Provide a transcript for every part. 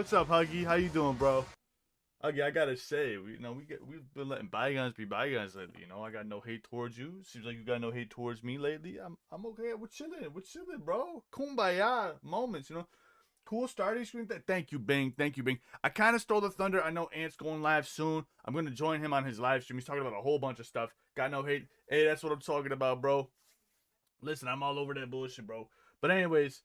What's up, Huggy? How you doing, bro? Huggy, I gotta say, we've been letting bygones be bygones lately. I got no hate towards you. Seems like you got no hate towards me lately. I'm okay. We're chilling. We're chilling, bro. Kumbaya moments. Cool starting screen. Thank you, Bing. Thank you, Bing. I kind of stole the thunder. I know Ant's going live soon. I'm gonna join him on his live stream. He's talking about a whole bunch of stuff. Got no hate. Hey, that's what I'm talking about, bro. Listen, I'm all over that bullshit, bro. But anyways,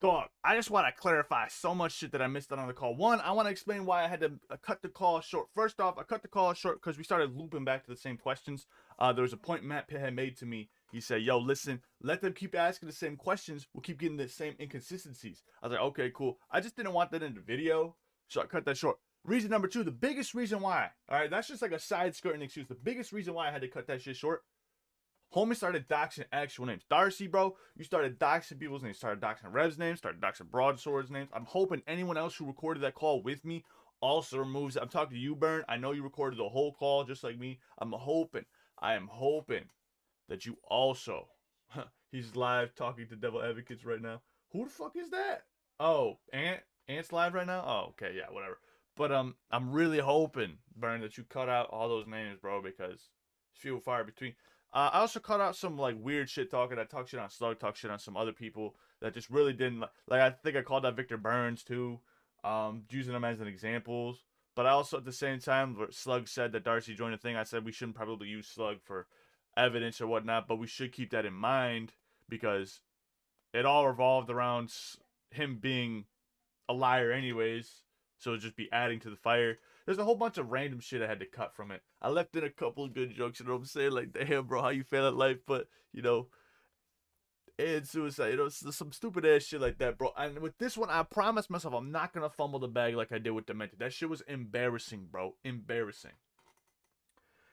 dog, I just want to clarify so much shit that I missed out on the call. One, I want to explain why I had to cut the call short. First off, I cut the call short because we started looping back to the same questions. There was a point Matt Pitt had made to me. He said, yo, listen, let them keep asking the same questions. We'll keep getting the same inconsistencies. I was like, okay, cool. I just didn't want that in the video, so I cut that short. Reason number two, the biggest reason why, all right, that's just like a side skirting excuse. The biggest reason why I had to cut that shit short, homie started doxing actual names. Darcy, bro, you started doxing people's names. Started doxing Rev's names. Started doxing Broadsword's names. I'm hoping anyone else who recorded that call with me also removes it. I'm talking to you, Burn. I know you recorded the whole call just like me. I am hoping that you also. He's live talking to devil advocates right now. Who the fuck is that? Oh, Ant's live right now? Oh, okay, yeah, whatever. But I'm really hoping, Burn, that you cut out all those names, bro, because few far between. I also cut out some like weird shit talking. I talk shit on Slug, talk shit on some other people that just really didn't like. I think I called out Victor Burns too, using them as an examples. But I also at the same time, Slug said that Darcy joined the thing. I said we shouldn't probably use Slug for evidence or whatnot, but we should keep that in mind because it all revolved around him being a liar, anyways. So it'd just be adding to the fire. There's a whole bunch of random shit I had to cut from it. I left in a couple of good jokes, you know what I'm saying? Like, damn, bro, how you feel at life? But, and suicide, some stupid ass shit like that, bro. And with this one, I promised myself I'm not gonna fumble the bag like I did with Demented. That shit was embarrassing, bro. Embarrassing.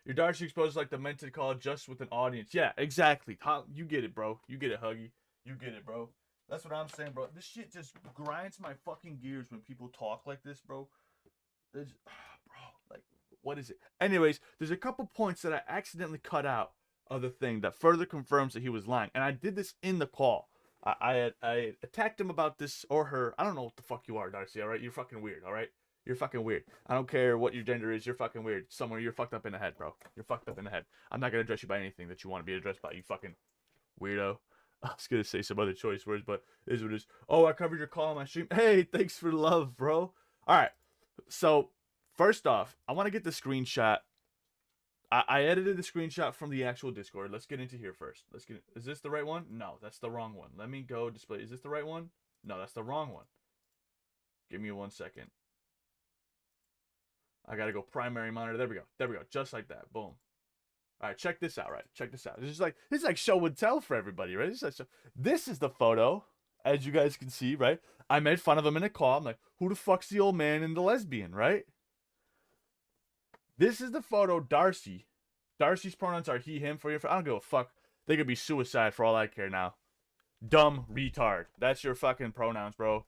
Your Darcy exposed like Demented call just with an audience. Yeah, exactly. You get it, bro. You get it, Huggy. You get it, bro. That's what I'm saying, bro. This shit just grinds my fucking gears when people talk like this, bro. Bro, like, what is it? Anyways, there's a couple points that I accidentally cut out of the thing that further confirms that he was lying. And I did this in the call. I attacked him about this or her. I don't know what the fuck you are, Darcy, all right? You're fucking weird, all right? You're fucking weird. I don't care what your gender is. You're fucking weird. Somewhere you're fucked up in the head, bro. You're fucked up in the head. I'm not going to address you by anything that you want to be addressed by, you fucking weirdo. I was going to say some other choice words, but it is what it is. Oh, I covered your call on my stream. Hey, thanks for the love, bro. All right. So, first off, I want to get the screenshot. I edited the screenshot from the actual Discord. Let's get into here first. Is this the right one? No, that's the wrong one. Let me go display. Is this the right one? No, that's the wrong one. Give me 1 second. I got to go primary monitor. There we go. There we go. Just like that. Boom. All right, check this out, right? Check this out. This is like show and tell for everybody, right? This is the photo, as you guys can see, right? I made fun of him in a call. I'm like, who the fuck's the old man and the lesbian, right? This is the photo, Darcy. Darcy's pronouns are he, him, for you. I don't give a fuck. They could be suicide for all I care now. Dumb retard. That's your fucking pronouns, bro.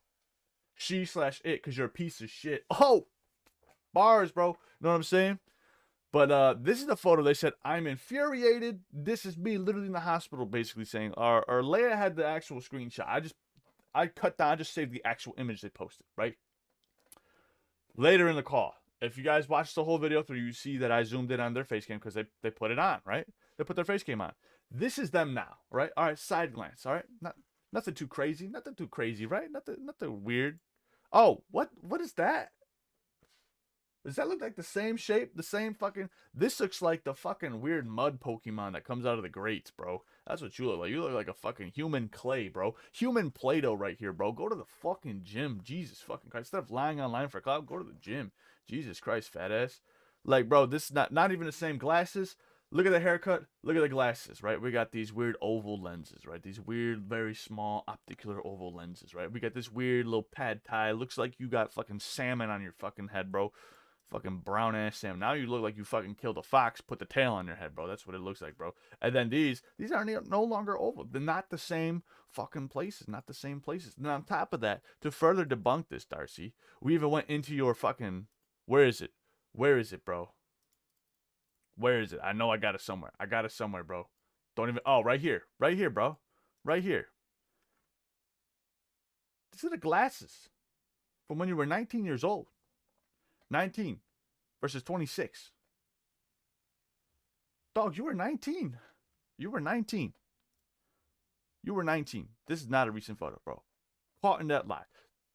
She/it, because you're a piece of shit. Oh! Bars, bro. Know what I'm saying? But this is the photo. They said, I'm infuriated. This is me literally in the hospital basically saying, or Leia had the actual screenshot. I cut down, I just saved the actual image they posted, right? Later in the call, if you guys watch the whole video through, you see that I zoomed in on their face cam because they put it on, right? They put their face cam on. This is them now, right? All right, side glance, all right? Nothing too crazy. Nothing too crazy, right? Nothing weird. Oh, what is that? Does that look like the same shape? The same fucking... This looks like the fucking weird mud Pokemon that comes out of the grates, bro. That's what you look like. You look like a fucking human clay, bro. Human Play-Doh right here, bro. Go to the fucking gym. Jesus fucking Christ. Instead of lying online for a cloud, go to the gym. Jesus Christ, fat ass. Like, bro, this is not even the same glasses. Look at the haircut. Look at the glasses, right? We got these weird oval lenses, right? These weird, very small opticular oval lenses, right? We got this weird little pad tie. Looks like you got fucking salmon on your fucking head, bro. Fucking brown ass Sam. Now you look like you fucking killed a fox, put the tail on your head, bro. That's what it looks like, bro. And then these are no longer oval. They're not the same fucking places. Not the same places. And on top of that, to further debunk this, Darcy, we even went into your fucking... Where is it? Where is it, bro? Where is it? I know I got it somewhere. I got it somewhere, bro. Don't even... Oh, right here. Right here, bro. Right here. These are the glasses. from when you were 19 years old. 19 versus 26. Dog, you were 19. You were 19. You were 19. This is not a recent photo, bro. Caught in that lie.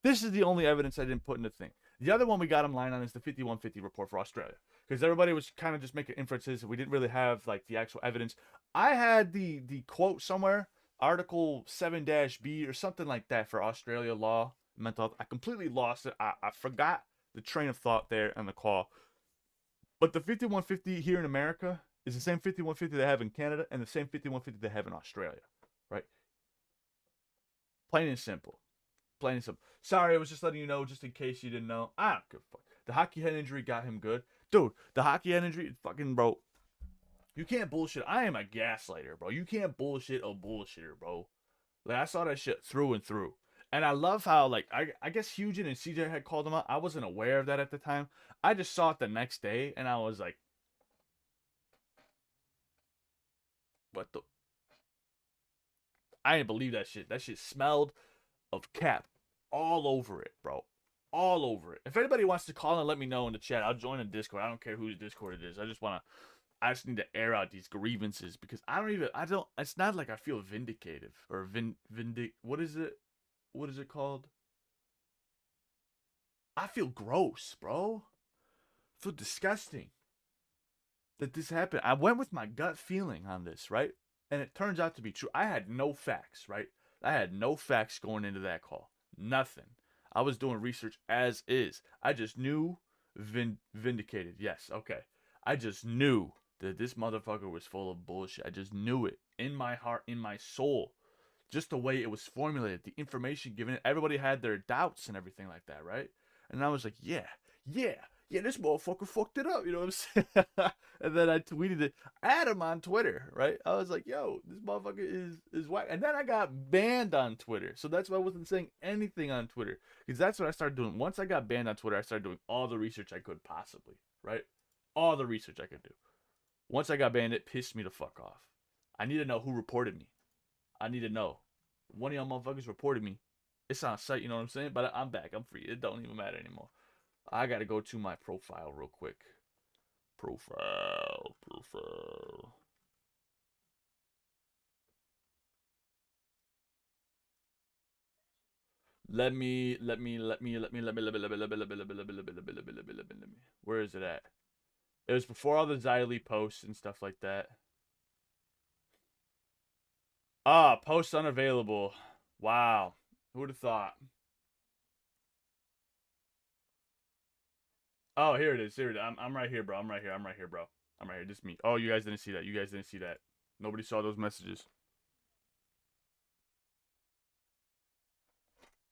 This is the only evidence I didn't put in the thing. The other one we got him lying on is the 5150 report for Australia. Because everybody was kind of just making inferences. We didn't really have like the actual evidence. I had the quote somewhere, Article 7-B or something like that for Australia law, mental health. I completely lost it. I forgot the train of thought there on the call. But the 5150 here in America is the same 5150 they have in Canada and the same 5150 they have in Australia, right? Plain and simple. Plain and simple. Sorry, I was just letting you know, just in case you didn't know. I don't give a fuck. The hockey head injury got him good. Dude, the hockey head injury, fucking, bro. You can't bullshit. I am a gaslighter, bro. You can't bullshit a bullshitter, bro. Like, I saw that shit through and through. And I love how, like, I guess Hugin and CJ had called him out. I wasn't aware of that at the time. I just saw it the next day, and I was like, what the? I didn't believe that shit. That shit smelled of cap all over it, bro. All over it. If anybody wants to call and let me know in the chat, I'll join a Discord. I don't care whose Discord it is. I just need to air out these grievances because it's not like I feel vindicative or what is it? What is it called? I feel gross, bro. I feel disgusting that this happened. I went with my gut feeling on this, right? And it turns out to be true. I had no facts, right? I had no facts going into that call. Nothing. I was doing research as is. I just knew vindicated. Yes, okay. I just knew that this motherfucker was full of bullshit. I just knew it in my heart, in my soul. Just the way it was formulated, the information given. Everybody had their doubts and everything like that, right? And I was like, yeah, this motherfucker fucked it up, you know what I'm saying? And then I tweeted it at him on Twitter, right? I was like, yo, this motherfucker is whack. And then I got banned on Twitter. So that's why I wasn't saying anything on Twitter. Because that's what I started doing. Once I got banned on Twitter, I started doing all the research I could possibly, right? All the research I could do. Once I got banned, it pissed me the fuck off. I need to know who reported me. I need to know. One of y'all motherfuckers reported me. It's on site, you know what I'm saying? But I'm back. I'm free. It don't even matter anymore. I gotta go to my profile real quick. Profile. Let me. Where is it at? It was before all the Xylee posts and stuff like that. Ah, post unavailable. Wow. Who would have thought? Oh, here it is. Here it is. I'm right here, bro. I'm right here, bro. I'm right here. Just me. Oh, you guys didn't see that. Nobody saw those messages.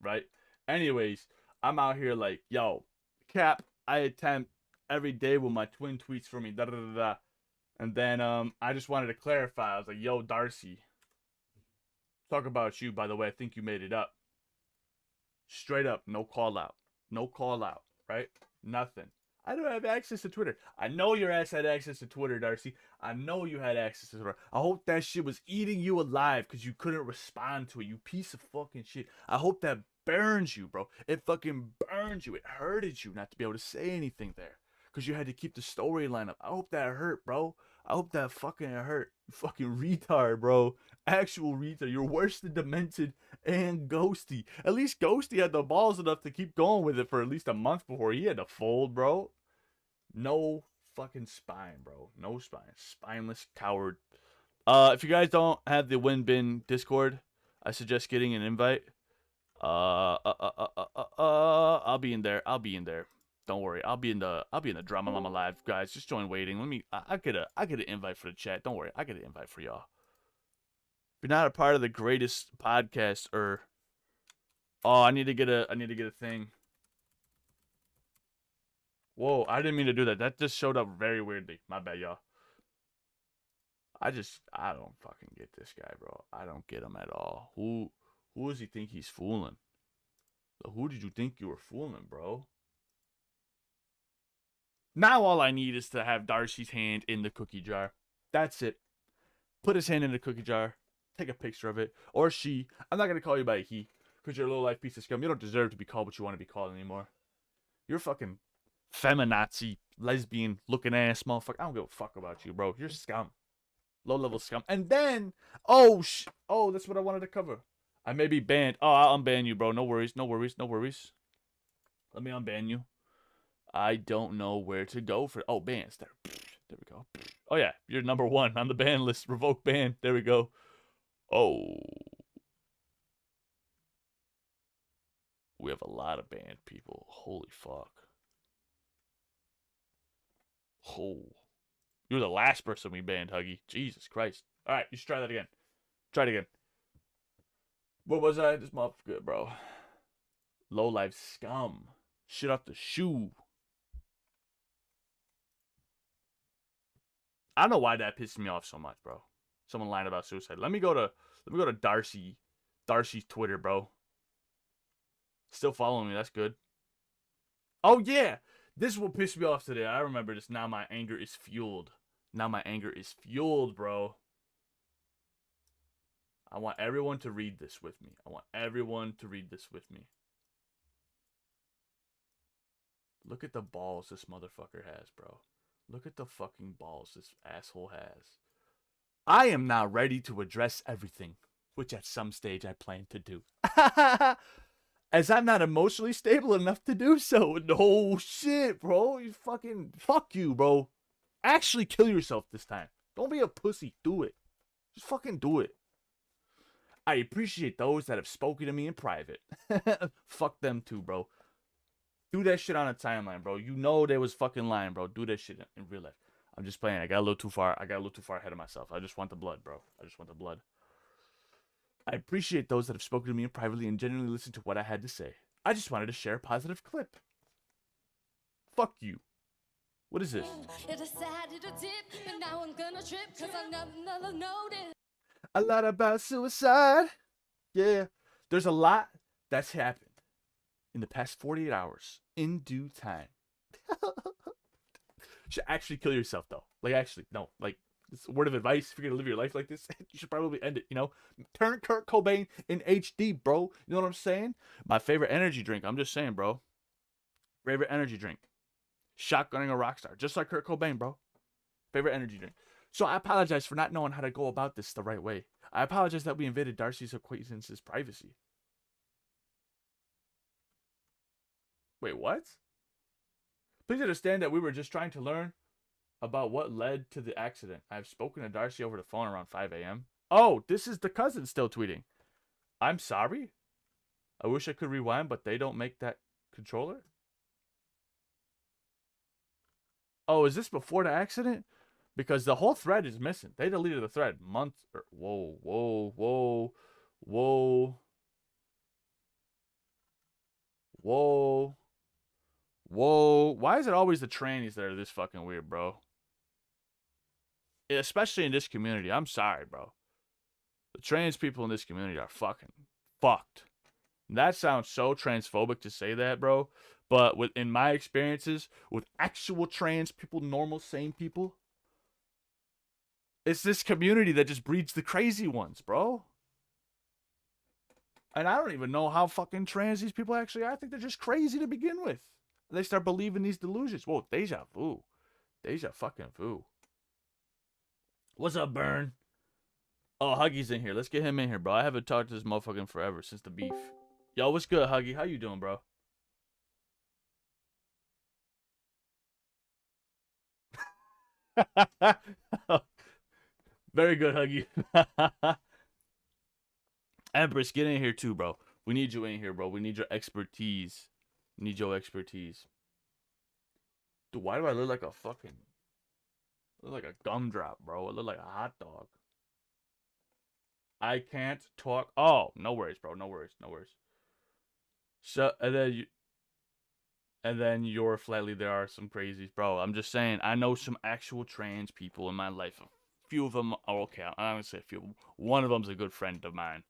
Right? Anyways, I'm out here like, yo, Cap, I attempt every day with my twin tweets for me. Da da da da. And then I just wanted to clarify. I was like, yo, Darcy. Talk about you, by the way. I think you made it up. Straight up, no call out. No call out, right? Nothing. I don't have access to Twitter. I know your ass had access to Twitter, Darcy. I know you had access to Twitter. I hope that shit was eating you alive because you couldn't respond to it, you piece of fucking shit. I hope that burns you, bro. It fucking burns you. It hurted you not to be able to say anything there because you had to keep the storyline up. I hope that hurt, bro. I hope that fucking hurt. You fucking retard, bro. Actual retard. You're worse than Demented and Ghosty. At least Ghosty had the balls enough to keep going with it for at least a month before he had to fold, bro. No fucking spine, bro. No spine. Spineless coward. If you guys don't have the Winbin Discord, I suggest getting an invite. I'll be in there. Don't worry. I'll be in the Drama Mama Live, guys. Just join waiting. I get an invite for the chat. Don't worry. I get an invite for y'all. If you're not a part of the greatest podcast, I need to get a thing. Whoa, I didn't mean to do that. That just showed up very weirdly. My bad, y'all. I don't fucking get this guy, bro. I don't get him at all. Who does he think he's fooling? Who did you think you were fooling, bro? Now all I need is to have Darcy's hand in the cookie jar. That's it. Put his hand in the cookie jar. Take a picture of it. Or she. I'm not going to call you by he. Because you're a low-life piece of scum. You don't deserve to be called what you want to be called anymore. You're a fucking feminazi, lesbian looking ass motherfucker. I don't give a fuck about you, bro. You're scum. Low-level scum. And then, oh, that's what I wanted to cover. I may be banned. Oh, I'll unban you, bro. No worries, no worries, no worries. Let me unban you. I don't know where to go for. Oh, bans. There we go. Oh, yeah. You're number 1 on the ban list. Revoke ban. There we go. Oh. We have a lot of banned people. Holy fuck. Oh. You're the last person we banned, Huggy. Jesus Christ. Alright, you should try that again. Try it again. What was I? This motherfucker good, bro. Low life scum. Shit off the shoe. I don't know why that pissed me off so much, bro. Someone lying about suicide. Let me go to Darcy. Darcy's Twitter, bro. Still following me. That's good. Oh, yeah. This will piss me off today. I remember this. Now my anger is fueled. Now my anger is fueled, bro. I want everyone to read this with me. I want everyone to read this with me. Look at the balls this motherfucker has, bro. Look at the fucking balls this asshole has. I am now ready to address everything, which at some stage I plan to do. As I'm not emotionally stable enough to do so. No shit, bro. You fucking... Fuck you, bro. Actually kill yourself this time. Don't be a pussy. Do it. Just fucking do it. I appreciate those that have spoken to me in private. Fuck them too, bro. Do that shit on a timeline, bro. You know they was fucking lying, bro. Do that shit in real life. I'm just playing. I got a little too far ahead of myself. I just want the blood, bro. I just want the blood. I appreciate those that have spoken to me privately and genuinely listened to what I had to say. I just wanted to share a positive clip. Fuck you. What is this? A lot about suicide. Yeah. There's a lot that's happened in the past 48 hours in due time. You should actually kill yourself, though. Like, actually, no. Like, it's a word of advice. If you're going to live your life like this, you should probably end it, you know? Turn Kurt Cobain in HD, bro. You know what I'm saying? My favorite energy drink. I'm just saying, bro. Favorite energy drink. Shotgunning a rock star. Just like Kurt Cobain, bro. Favorite energy drink. So I apologize for not knowing how to go about this the right way. I apologize that we invaded Darcy's acquaintance's privacy. Wait, what? Please understand that we were just trying to learn about what led to the accident. I have spoken to Darcy over the phone around 5 a.m. Oh, this is the cousin still tweeting. I'm sorry. I wish I could rewind, but they don't make that controller. Oh, is this before the accident? Because the whole thread is missing. They deleted the thread months. Whoa. Why is it always the trannies that are this fucking weird, bro? Especially in this community. I'm sorry, bro. The trans people in this community are fucking fucked. That sounds so transphobic to say that, bro. But in my experiences with actual trans people, normal, sane people, it's this community that just breeds the crazy ones, bro. And I don't even know how fucking trans these people actually are. I think they're just crazy to begin with. They start believing these delusions. Whoa, deja vu. Deja fucking vu. What's up, Burn? Oh, Huggy's in here. Let's get him in here, bro. I haven't talked to this motherfucker in forever, since the beef. Yo, what's good, Huggy? How you doing, bro? Very good, Huggy. Empress, get in here too, bro. We need you in here, bro. We need your expertise. We need your expertise. Dude, why do I look like a fucking... I look like a gumdrop, bro. I look like a hot dog. I can't talk. Oh, no worries, bro. No worries. No worries. So, and then you're flatly, there are some crazies, bro. I'm just saying, I know some actual trans people in my life. A few of them are okay. I'm not gonna say a few. One of them's a good friend of mine.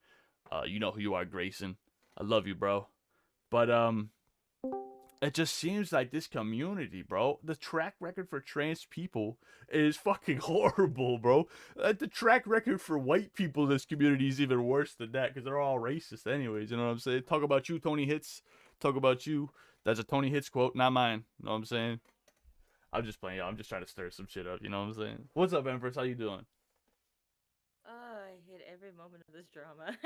You know who you are, Grayson. I love you, bro. But it just seems like this community, bro, the track record for trans people is fucking horrible, bro. The track record for white people in this community is even worse than that because they're all racist, anyways. You know what I'm saying? Talk about you, Tony Hits. Talk about you. That's a Tony Hits quote, not mine. You know what I'm saying? I'm just playing, y'all. I'm just trying to stir some shit up. You know what I'm saying? What's up, Empress? How you doing? Oh, I hate every moment of this drama.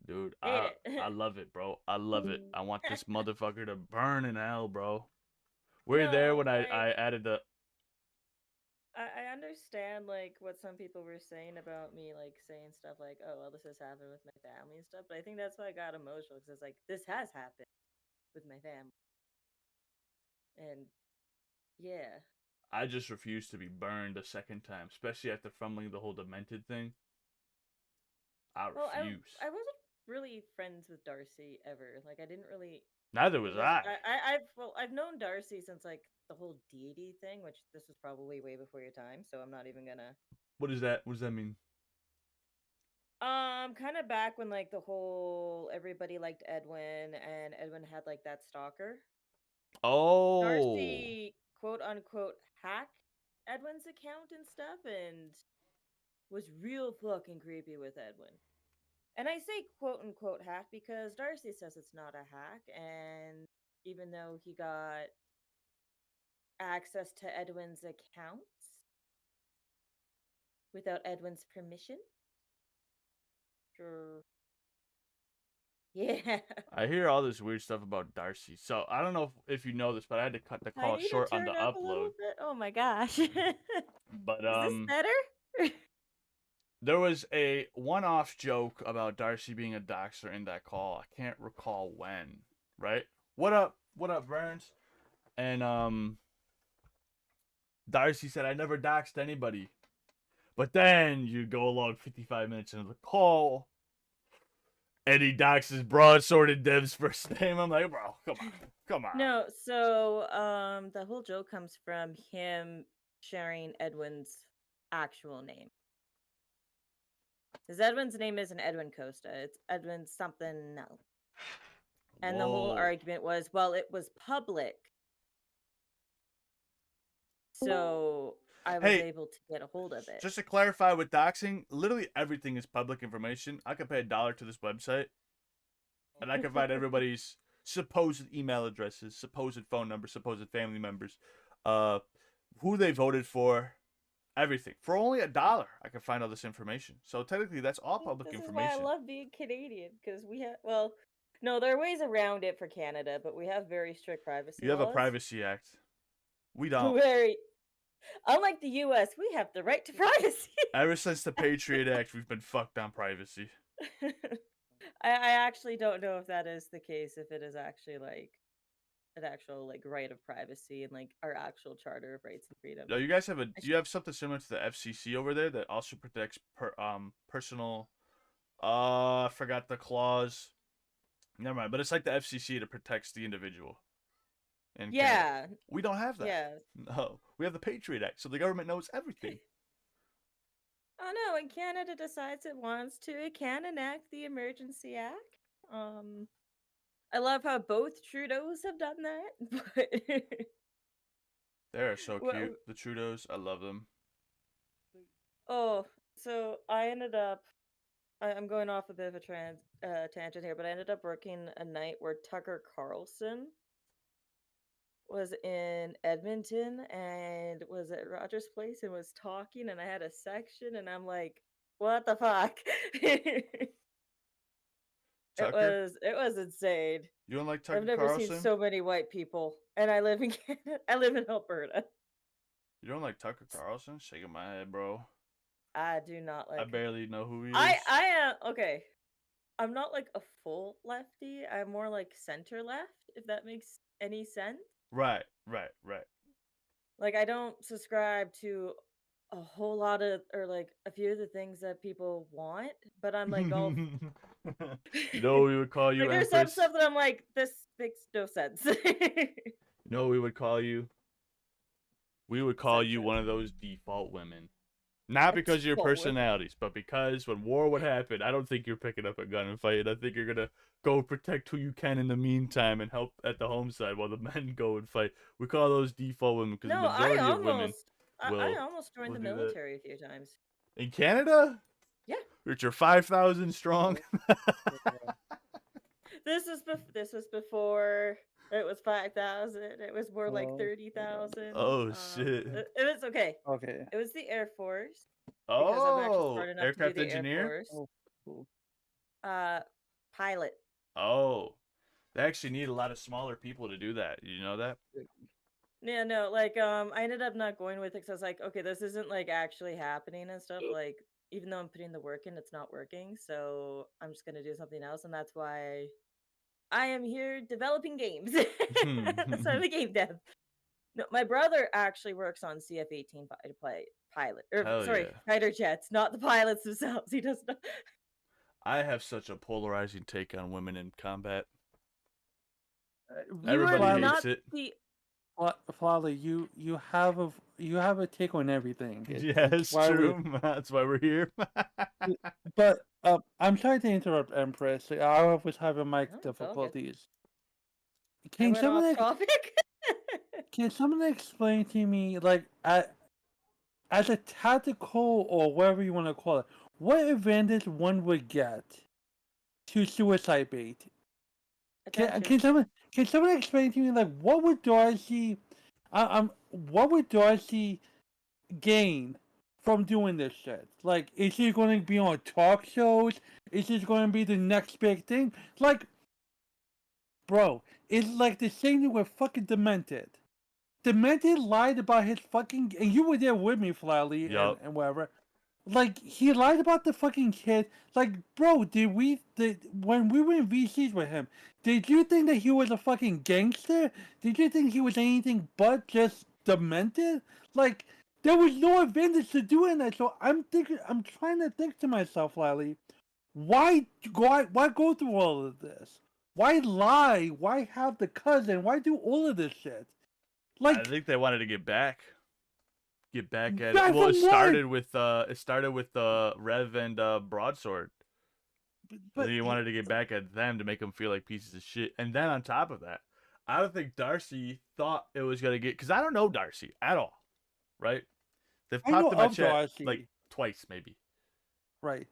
Dude, Hate I it. love it, bro. I love it. I want this motherfucker to burn in hell, bro. Were you there No, when I added the I understand like what some people were saying about me, like saying stuff like, "Oh, well, this has happened with my family and stuff." But I think that's why I got emotional because it's like this has happened with my family, and yeah. I just refuse to be burned a second time, especially after fumbling the whole demented thing. I Well, refuse. I wasn't really friends with Darcy ever. Like I didn't really. Neither It was wasn't. I. I've known Darcy since like the whole deity thing, which this was probably way before your time. So I'm not even gonna. What is that? What does that mean? Kind of back when like the whole everybody liked Edwin and Edwin had like that stalker. Oh, Darcy quote unquote hacked Edwin's account and stuff and was real fucking creepy with Edwin. And I say quote unquote hack because Darcy says it's not a hack and even though he got access to Edwin's accounts without Edwin's permission. Sure. Yeah. I hear all this weird stuff about Darcy. So I don't know if you know this, but I had to cut the I call need to short on the turn up a upload. little bit. Oh my gosh. Is But this better? there was a one-off joke about Darcy being a doxer in that call. I can't recall when. Right? What up? What up, Burns? And Darcy said I never doxed anybody. But then you go along 55 minutes into the call, and he doxes broadsword and Dev's first name. I'm like, bro, come on, come on. No, so the whole joke comes from him sharing Edwin's actual name. Because Edwin's name isn't Edwin Costa, it's Edwin something else. And the whole Whoa. argument was, well, it was public, so I was Hey, able to get a hold of it. just to clarify with doxing, literally everything is public information. I could pay $1 to this website, and I can find everybody's supposed email addresses, supposed phone numbers, supposed family members, uh, who they voted for, everything for only $1. I can find all this information. So technically, that's all public This is why I information. love being Canadian, because we have, well, no, there are ways around it for Canada, but we have very strict privacy You have a laws. privacy act. We don't. Very, unlike the US, we have the right to privacy. Ever since the Patriot Act, we've been fucked on privacy. I actually don't know if that is the case, if it is actually like an actual like right of privacy and like our actual charter of rights and freedoms. No, you guys have a. I You have something similar to the FCC over there that also protects personal. I forgot the clause. Never mind, but it's like the FCC that protects the individual in Canada. yeah, We don't have that. yeah. No, we have the Patriot Act, so the government knows everything. Oh no, when Canada decides it wants to, it can enact the Emergency Act. Um, I love how both Trudeaus have done that, but They are so cute. well, The Trudeaus, I love them. oh, so I ended up. I'm going off a bit of a tangent here, but I ended up working a night where Tucker Carlson was in Edmonton and was at Rogers Place and was talking, and I had a section, and I'm like, what the fuck? it Tucker, was insane. you don't like I've Tucker never seen Carlson? so many white people, and I live in Canada. I live in Alberta. You don't like Tucker Carlson? Shaking my head, bro. I do not I like. barely know who he is. I am okay. I'm not like a full lefty. I'm more like center left, if that makes any sense. Right, right, right. Like I don't subscribe to a whole lot of or like a few of the things that people want, but I'm like all You know what we would call you, like there's some Empress? stuff that I'm like this makes no sense. You know what we would call you? We would call you Center. one of those default women. Not A because of your default women. personalities, but because when war would happen, I don't think you're picking up a gun and fighting. I think you're gonna go protect who you can in the meantime and help at the home side while the men go and fight. We call those default women because the No, I majority of women almost I will almost joined will the do that. military a few times. In Canada, Yeah. which are 5,000 strong. Oh, yeah. This was before it was 5,000. It was more like Oh, yeah. 30,000. Oh shit. It was okay. Okay. It was the Air Force because I'm actually Oh, smart enough to do aircraft the Air engineer. Force. Oh, cool. Uh, Pilot. Oh, they actually need a lot of smaller people to do that. You know that? Yeah, no, like I ended up not going with it because I was like, okay, this isn't like actually happening and stuff. Like, even though I'm putting the work in, it's not working. So I'm just gonna do something else, and that's why I am here developing games. So I'm a game dev. No, my brother actually works on CF-18 pilot, or Hell sorry, yeah. fighter jets, not the pilots themselves. He does not. I have such a polarizing take on women in combat. You are Everybody Flawley, hates not it. the. Flawley, you have a take on everything. Yeah, It's it's why we. true. That's why we're here. But I'm sorry to interrupt, Empress. I was having mic No, it's all good. difficulties. I Can went off someone topic. can someone explain to me, like, as a tactical or whatever you want to call it, what advantage one would get to suicide bait? Attention. Can someone explain to me, like, what would Darcy gain from doing this shit? Like, is he going to be on talk shows? Is this going to be the next big thing? Like, bro, it's like the same thing with fucking Demented. Demented lied about his fucking, and you were there with me, Flally, Yup. and whatever. Like, he lied about the fucking kid. Like, bro, when we were in VCs with him, did you think that he was a fucking gangster? Did you think he was anything but just demented? Like, there was no advantage to doing that. So I'm trying to think to myself, Lally, why go through all of this? Why lie? Why have the cousin? Why do all of this shit? I Like, think they wanted to get back. Get back at it. back Well, from what? it started with Rev and Broadsword. I But think he wanted to get back at them to make them feel like pieces of shit. And then on top of that, I don't think Darcy thought it was gonna get because I don't know Darcy at all, right? They've I know popped in my of chat like Darcy, twice maybe, right?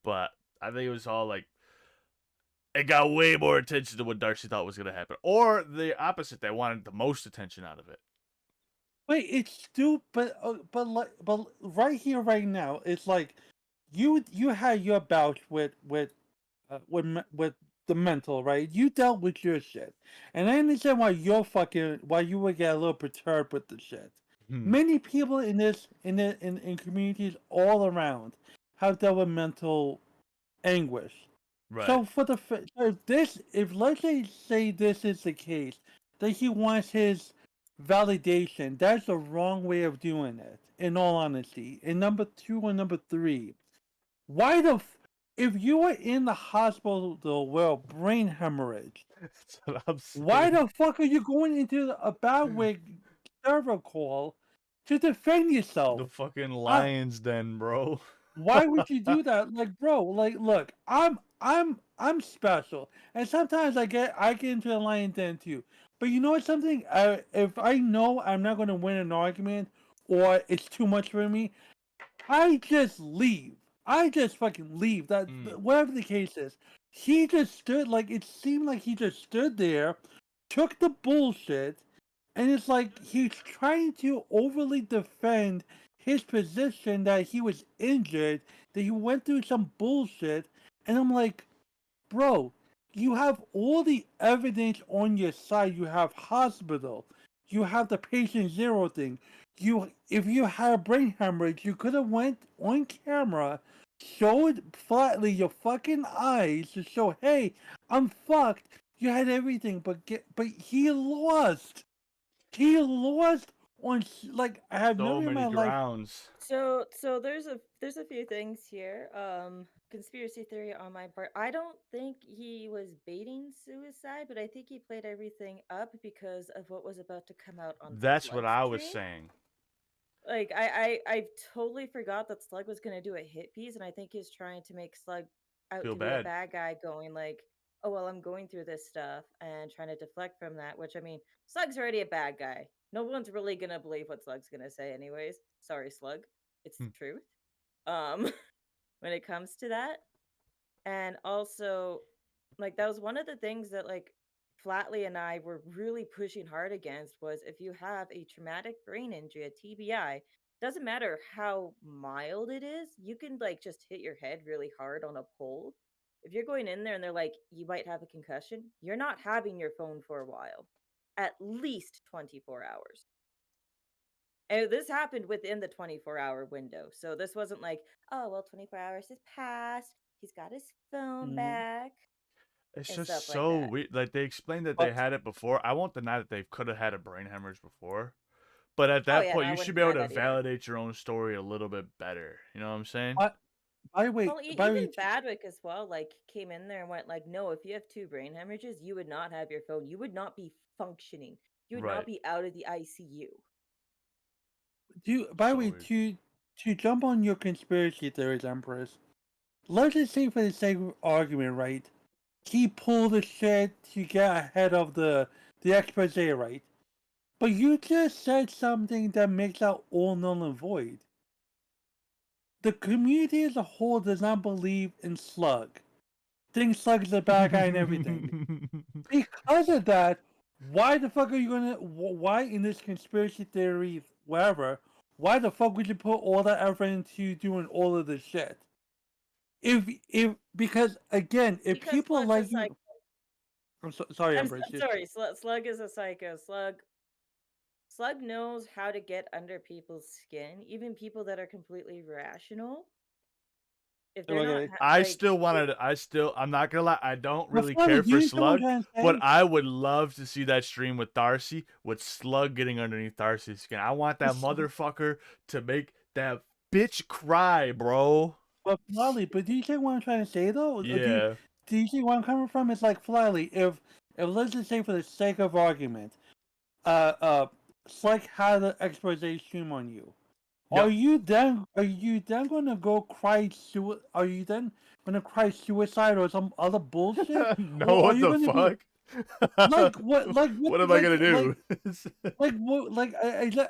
but I think it was all like it got way more attention than what Darcy thought was gonna happen, or the opposite. They wanted the most attention out of it. Wait, it's still, but right here, right now, it's like you had your bout with the mental, right? You dealt with your shit, and I understand why you would get a little perturbed with the shit. Hmm. Many people in communities all around have dealt with mental anguish. Right. So if let's say this is the case, that he wants his validation, that's the wrong way of doing it. In all honesty, and number two and number three, why if you were in the hospital with a brain hemorrhage, That's what I'm why saying. the fuck are you going into a Badwig server call to defend The yourself? fucking I, lion's den, bro. Why would you do that? Like, bro, like, look, I'm special, and sometimes I get into a lion den too. But you know what? Something, if I know I'm not going to win an argument or it's too much for me, I just leave. I just fucking leave. Mm. Whatever the case is, he just stood like it seemed like he just stood there, took the bullshit, and it's like he's trying to overly defend his position that he was injured, that he went through some bullshit, and I'm like, bro, you have all the evidence on your side. You have hospital. You have the patient zero thing. If you had a brain hemorrhage, you could have went on camera, showed flatly your fucking eyes to show, hey, I'm fucked. You had everything, but he lost. He lost on like I have So never in many my life. grounds. So there's a few things here. Conspiracy theory on my part. I don't think he was baiting suicide, but I think he played everything up because of what was about to come out on the That's what blood I was stream. saying. Like I totally forgot that Slug was gonna do a hit piece, and I think he's trying to make Slug out Feel to be a bad. bad guy, going like, "Oh well, I'm going through this stuff," and trying to deflect from that. Which I mean, Slug's already a bad guy. No one's really gonna believe what Slug's gonna say, anyways. Sorry, Slug. It's Hmm. the truth. Um, when it comes to that. And also, like, that was one of the things that, like, Flatley and I were really pushing hard against, was if you have a traumatic brain injury, a TBI, doesn't matter how mild it is, you can, like, just hit your head really hard on a pole. If you're going in there and they're like, you might have a concussion, you're not having your phone for a while. At least 24 hours. And this happened within the 24-hour window. So this wasn't like, oh, well, 24 hours has passed. He's got his phone Mhm. back It's and just stuff like so that. weird. Like they explained that they But had it before. I won't deny that they could have had a brain hemorrhage before. But at Oh, that yeah, no, point, I you should wouldn't be able deny to that either. validate your own story a little bit better. You know what I'm saying? but by the way, Well, by the even way, Badwick as well, like, came in there and went like, no, if you have 2 brain hemorrhages, you would not have your phone. You would not be functioning. You would not Right. be out of the ICU. by the So way, weird. to jump on your conspiracy theories, Empress. Let's just say, for the sake of argument, right? He pulled the shit to get ahead of the expose, right? But you just said something that makes that all null and void. The community as a whole does not believe in Slug. Thinks Slug is a bad guy and everything. Because of that, why the fuck are you gonna? Why in this conspiracy theory, whatever? Why the fuck would you put all that effort into doing all of this shit? If because again, if Because people Slug's a like psycho. you, sorry, Empress. I'm sorry, Slug is a psycho. Slug knows how to get under people's skin, even people that are completely rational. If they're not Okay. I like, still wanted. I'm not gonna lie. I don't Well, really Flavor, care do for you understand what I'm Slug, trying to but say? I would love to see that stream with Darcy, with Slug getting underneath Darcy's skin. I want that motherfucker to make that bitch cry, bro. But Flally, but do you see what I'm trying to say though? Or Yeah. do you see where I'm coming from? It's like Flally, if let's just say for the sake of argument, uh uh Slug had an expose stream on you. Yep. Are you then gonna go cry are you then gonna cry suicide or some other bullshit? No, Or are what you the gonna be fuck? like what What am I gonna do? like what like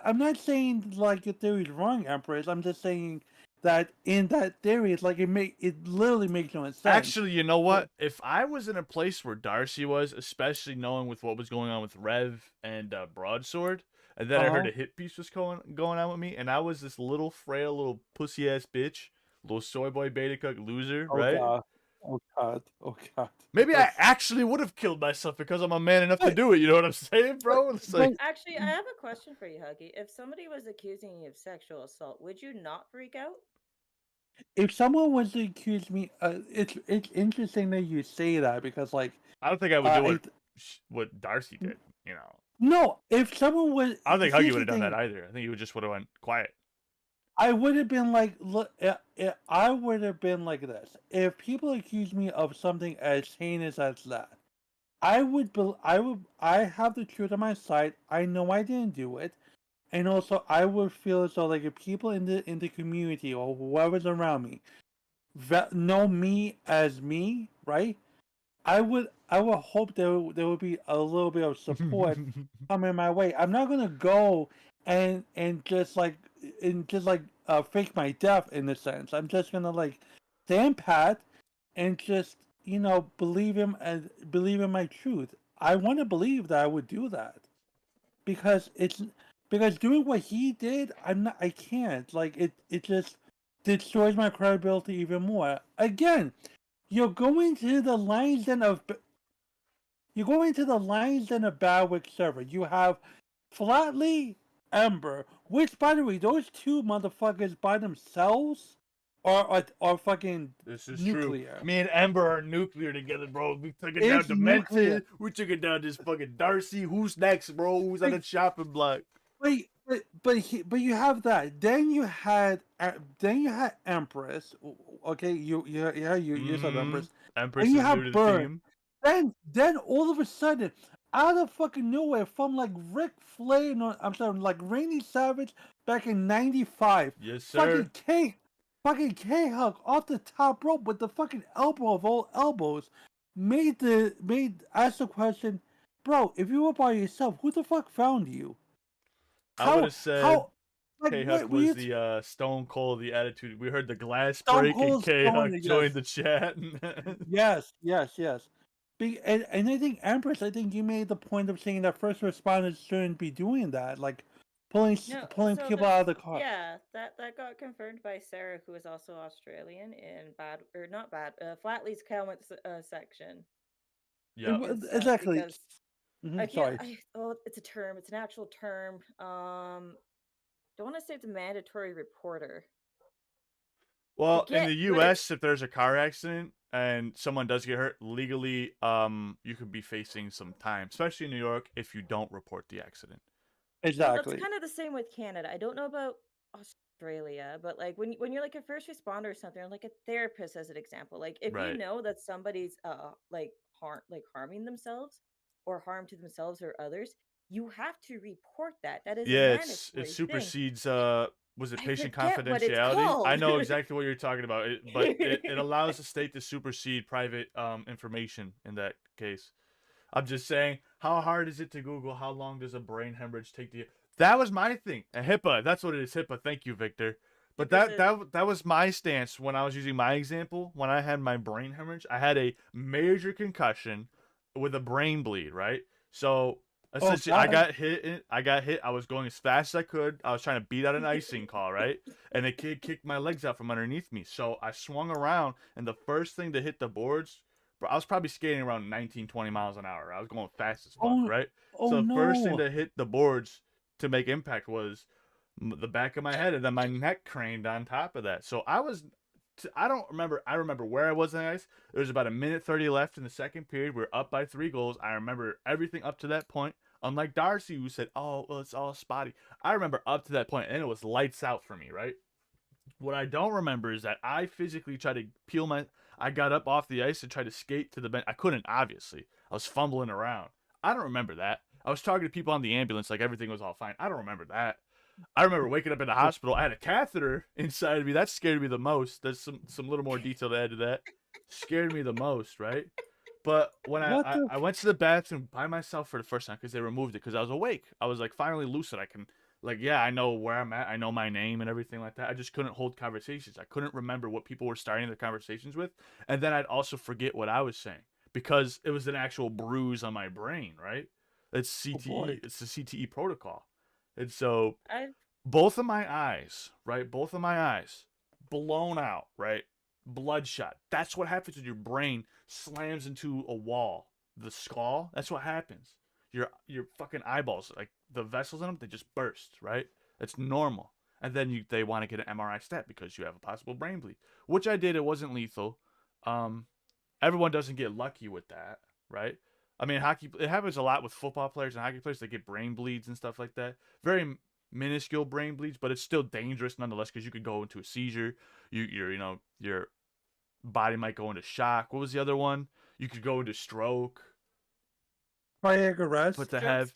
I'm not saying like your theory is wrong, Empress. I'm just saying that in that theory it's like it literally makes no sense. Actually, you know But what? If I was in a place where Darcy was, especially knowing with what was going on with Rev and Broadsword, and then I heard uh-huh. a hit piece was going on with me, and I was this little frail little pussy ass bitch, little soy boy beta cuck loser, Oh right? god. Oh god. Oh god. Maybe I That's actually would have killed myself because I'm a man enough to but do it. You know what I'm saying, but bro? It's but like actually, I have a question for you, Huggy. If somebody was accusing you of sexual assault, would you not freak out? if someone was to accuse me, it's interesting that you say that because like I don't think I would do I what Darcy did. You know, no, if someone was I don't think Huggy here's would the have done that thing, either. I think he would just would have went quiet. I would have been like, look, I would have been like this. If people accuse me of something as heinous as that, I have the truth on my side. I know I didn't do it, and also I would feel as though like if people in the community or whoever's around me know me as me, right? I would hope there would be a little bit of support coming my way. I'm not gonna go and just like fake my death in a sense. I'm just gonna like stand pat and just believe in my truth. I want to believe that I would do that because because doing what he did, I can't like it just destroys my credibility even more. Again, you're going to the lines then of you go into the Lions Den of Badwick server. You have Flatley, Ember, which, by the way, those two motherfuckers by themselves are fucking This is true. nuclear. Me and Ember are nuclear together, bro. We took it down It's nuclear. Demented. We took it down this fucking Darcy. Who's next, bro? Who's on the Like, chopping block? but you have that. Then you had Empress. Okay, you said Mm-hmm. Empress. Empress And you is new have to the Burn. team. Then all of a sudden, out of fucking nowhere, from like Rick Flair, no, I'm sorry, like Rainy Savage, back in '95. Yes, sir. Fucking K Hug off the top rope with the fucking elbow of all elbows asked the question, bro, if you were by yourself, who the fuck found you? I would have said Like K Huck what was you the Stone Cold, the Attitude. We heard the glass Stone break and Cold K Stone, Huck yes. joined the chat. Yes. And I think Empress, I think you made the point of saying that first responders shouldn't be doing that, like pulling No, so people out of the car. yeah, that got confirmed by Sarah, who is also Australian in not bad, Flatley's comments section. Yeah. Exactly. Because I feel Sorry. it's a term, it's an actual term. Don't want to say it's a mandatory reporter. Well, in the What it, U.S., if there's a car accident and someone does get hurt, legally, you could be facing some time, especially in New York, if you don't report the accident. Well, that's Exactly. kind of the same with Canada. I don't know about Australia, but like when you're like a first responder or something, or like a therapist as an example, like if you Right. know that somebody's harming themselves or harm to themselves or others, you have to report that. That is a Yeah, it mandatory thing. supersedes was it I patient forget what it's confidentiality? I called. know exactly what you're talking about. But it allows the state to supersede private information in that case. I'm just saying, how hard is it to Google how long does a brain hemorrhage take to? That was my thing. A HIPAA. That's what it is. HIPAA. Thank you, Victor. But Super that was my stance when I was using my example. When I had my brain hemorrhage, I had a major concussion with a brain bleed. Right. So essentially, I got hit. I was going as fast as I could. I was trying to beat out an icing call. Right. And the kid kicked my legs out from underneath me. So I swung around, and the first thing to hit the boards. Bro, I was probably skating around 19, 20 miles an hour. I was going fast as fuck, right? So the first thing No. to hit the boards to make impact was the back of my head, and then my neck craned on top of that. So I don't remember. I remember where I was on the ice. There was about a minute 30 left in the second period. We were up by 3 goals. I remember everything up to that point. Unlike Darcy, who said, "Oh, well, it's all spotty." I remember up to that point, and it was lights out for me, right? What I don't remember is that I physically tried to I got up off the ice and tried to skate to the bench. I couldn't, obviously. I was fumbling around. I don't remember that. I was talking to people on the ambulance like everything was all fine. I don't remember that. I remember waking up in the hospital. I had a catheter inside of me. That scared me the most. There's some little more detail to add to that. Scared me the most, right? But when I went to the bathroom by myself for the first time because they removed it because I was awake. I was like finally lucid. I can yeah, I know where I'm at. I know my name and everything like that. I just couldn't hold conversations. I couldn't remember what people were starting their conversations with. And then I'd also forget what I was saying because it was an actual bruise on my brain, right? It's CTE. It's the CTE protocol. And so both of my eyes, right? Both of my eyes blown out, right? Bloodshot. That's what happens when your brain slams into a wall. The skull, that's what happens. Your fucking eyeballs, like the vessels in them, they just burst, right? It's normal. And then they want to get an MRI stat because you have a possible brain bleed, which I did. It wasn't lethal. Everyone doesn't get lucky with that, right? I mean, hockey, it happens a lot with football players and hockey players. They get brain bleeds and stuff like that. Very minuscule brain bleeds, but it's still dangerous nonetheless because you could go into a seizure. Your body might go into shock. What was the other one? You could go into stroke. Cardiac arrest. But to have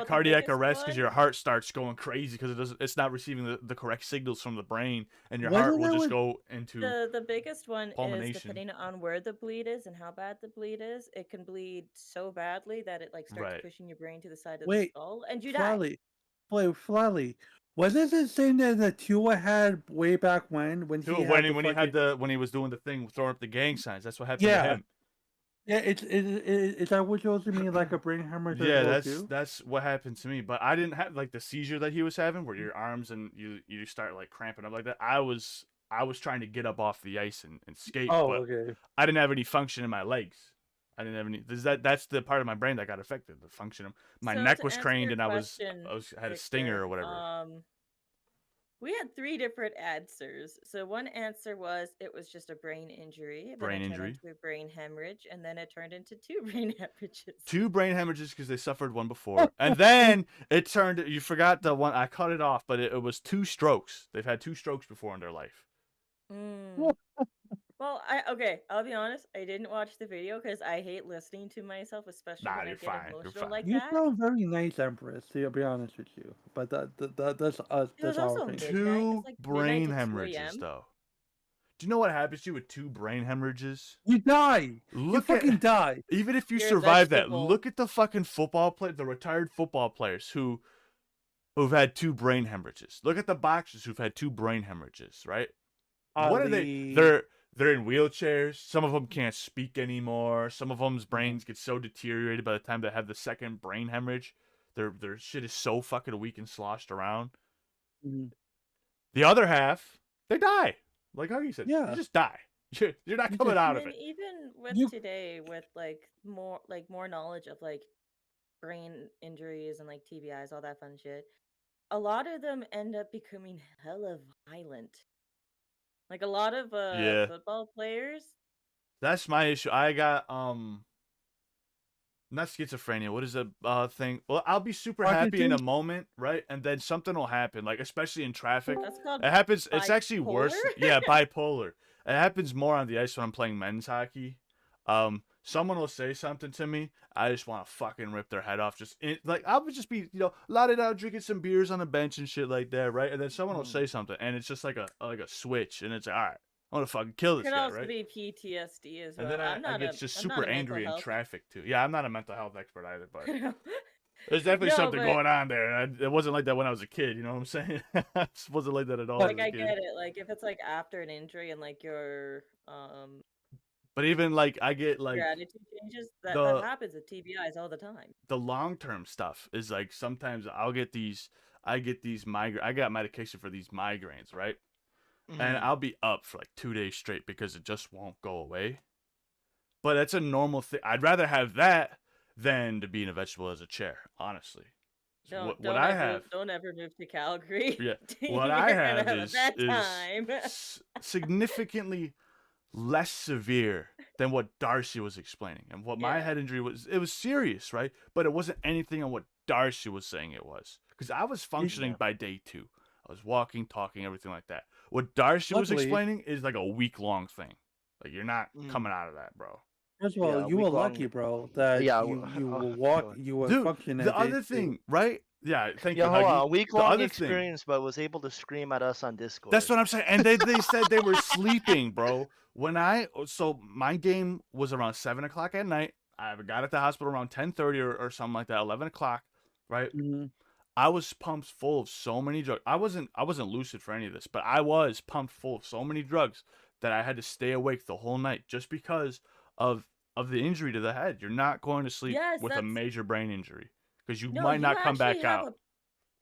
cardiac arrest because your heart starts going crazy because it's not receiving the correct signals from the brain, and your heart will just go into the biggest one is depending on where the bleed is and how bad the bleed is. It can bleed so badly that it like starts pushing your brain to the side of the skull, and you die. Flatly. Was this the same that Tua had way back when he was doing the thing throwing up the gang signs? That's what happened to him. Yeah, is that what you also mean, like a brain hemorrhage? Yeah, that's what happened to me. But I didn't have like the seizure that he was having, where your arms and you start like cramping up like that. I was trying to get up off the ice and skate, but I didn't have any function in my legs. I didn't have any. That's the part of my brain that got affected. The function of my neck was craned, and I had a stinger or whatever. We had 3 different answers. So one answer was it was just a brain injury. Then it turned into a brain hemorrhage, and then it turned into 2 brain hemorrhages. 2 brain hemorrhages because they suffered one before, and then it turned. You forgot the one. I cut it off, but it was 2 strokes. They've had 2 strokes before in their life. Well, I'll be honest. I didn't watch the video because I hate listening to myself, especially Nah, when I you're get fine. You're emotional fine. like You that. sound very nice, Empress. To be honest with you, but that's us. It was That's our also opinion. midnight. It's 2 like midnight brain to 2 hemorrhages, a.m. though. Do you know what happens to you with 2 brain hemorrhages? You die. You Look fucking at die. even if you You're a survive that, vegetable. look at the fucking the retired football players who've had 2 brain hemorrhages. Look at the boxers who've had 2 brain hemorrhages, right? What are they? Ali. They're in wheelchairs. Some of them can't speak anymore. Some of them's brains get so deteriorated by the time they have the second brain hemorrhage. Their shit is so fucking weak and sloshed around. Mhm. The other half, they die. Like Huggy said, you Yeah. just die. You're not You coming just- out And of then it. even with You- today, with more knowledge of like brain injuries and like TBIs, all that fun shit, a lot of them end up becoming hella violent. Like a lot of Yeah, football players. that's my issue. I got not schizophrenia. What is the thing? Well, I'll be super happy in a Parkinson's? moment, right? And then something will happen, like especially in traffic. That's called It happens. It's actually worse. bipolar? Yeah, bipolar. It happens more on the ice when I'm playing men's hockey. Someone will say something to me. I just want to fucking rip their head off. Like I would just be, la da drinking some beers on the bench and shit like that, right? And then someone will say something, and it's just like a switch, and it's like, all right, I want to fucking kill It this could guy, also right? be PTSD as well. And then I'm I not get just I'm not super a mental angry in health. traffic too. Yeah, I'm not a mental health expert either, but No, there's definitely something but going on there. It wasn't like that when I was a kid. You know what I'm saying? It wasn't like that at all as like a I kid. get it. Like if it's like after an injury and like your But even like I get like attitude changes, that the happens with TBIs all the time. the long term stuff is like sometimes I get these migraine. I got medication for these migraines, right? And Mhm. I'll be up for like 2 days straight because it just won't go away. But that's a normal thing. I'd rather have that than to be in a vegetable as a chair, honestly. So what I have, Don't ever move to Calgary. yeah, You're what I gonna have have a bad time. significantly less severe than what Darcy was explaining. And what my Yeah. head injury was, it was serious, right? But it wasn't anything on what Darcy was saying it was. Because I was functioning by day 2. I was walking, talking, everything like that. What Darcy was Luckily- explaining is like a week-long thing. Like, you're not Mhm. coming out of that, bro. First of all, Yeah, you were week-long- lucky, bro, that Yeah, you oh, will walk. God. You were Dude, functioning. the at other day 2. thing, right? Yeah, thank Yeah, you, hold Huggy. on. A The week-long other thing, experience, but was able to scream at us on Discord. that's what I'm saying. And they said they were sleeping, bro. So my game was around 7 o'clock at night. I got at the hospital around 10:30 or something like that, 11 o'clock, right? Mhm. I was pumped full of so many drugs. I wasn't lucid for any of this, but I was pumped full of so many drugs that I had to stay awake the whole night just because of the injury to the head. You're not going to sleep Yes, with a that's- major brain injury because you No, might you not come back actually have out.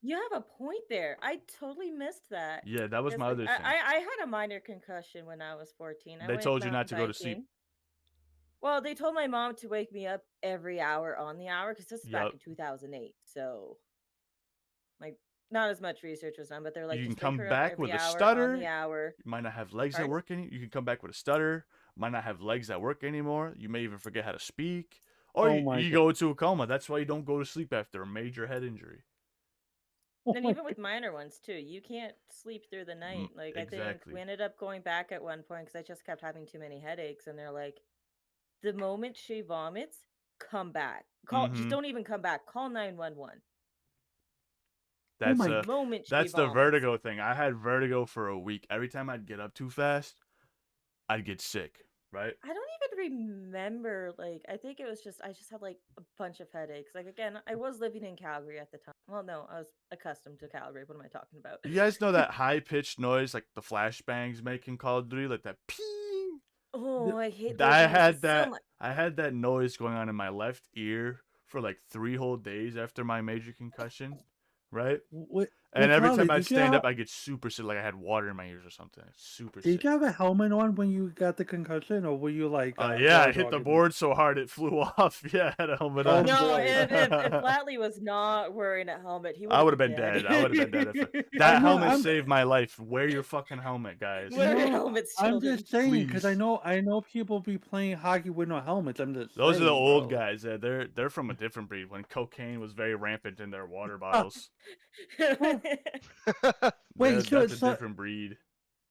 You have a point there. I totally missed that. Yeah, that was 'Cause, my like, other thing. I had a minor concussion when I was 14. I They went told you mountain not to go to sleep. biking. Well, they told my mom to wake me up every hour on the hour because this is back Yup. in 2008. So, like, not as much research was done, but they're like, You can just wake come her up back every with a hour on stutter. the hour. You might not have legs that Pardon? work any. You can come back with a stutter. Might not have legs that work anymore. You may even forget how to speak, or Oh you, my you go into a coma. That's why you don't go to sleep after a major head injury. Oh And my even with minor ones too, you can't sleep through the night. Like I think exactly. we ended up going back at one point because I just kept having too many headaches, and they're like, the moment she vomits, come back. Just Mhm. don't even come back. Call 911. That's my The a moment she that's the vomits. vertigo thing. I had vertigo for a week. Every time I'd get up too fast, I'd get sick. Right? I don't even remember. Like, I think it was just I just had like a bunch of headaches. Like again, I was living in Calgary at the time. Well, no, I was accustomed to Calgary. What am I talking about? You guys know that high pitched noise like the flashbangs make in Call of Duty, like that ping. Oh, I hate those I noises had so that. much. I had that noise going on in my left ear for like 3 whole days after my major concussion, right? Wait, And every Charlie, time I did you stand have- up, I get super sick, like I had water in my ears or something. Super Did sick. you have a helmet on when you got the concussion, or were you like? Yeah, I dog hit the dogging? board so hard it flew off. Yeah, I had a helmet Oh, on. No, boy. if Flatley was not wearing a helmet, he would I would have been dead. I would have been dead if that I know, helmet I'm- saved my life. Wear your fucking helmet, guys. Wear No, helmets, I'm children. just saying because I Please. know people be playing hockey with no helmets. I'm just Those are the saying, old bro. guys. They're from a different breed. When cocaine was very rampant in their water bottles. Wait, Yeah, so that's a it's not- different breed.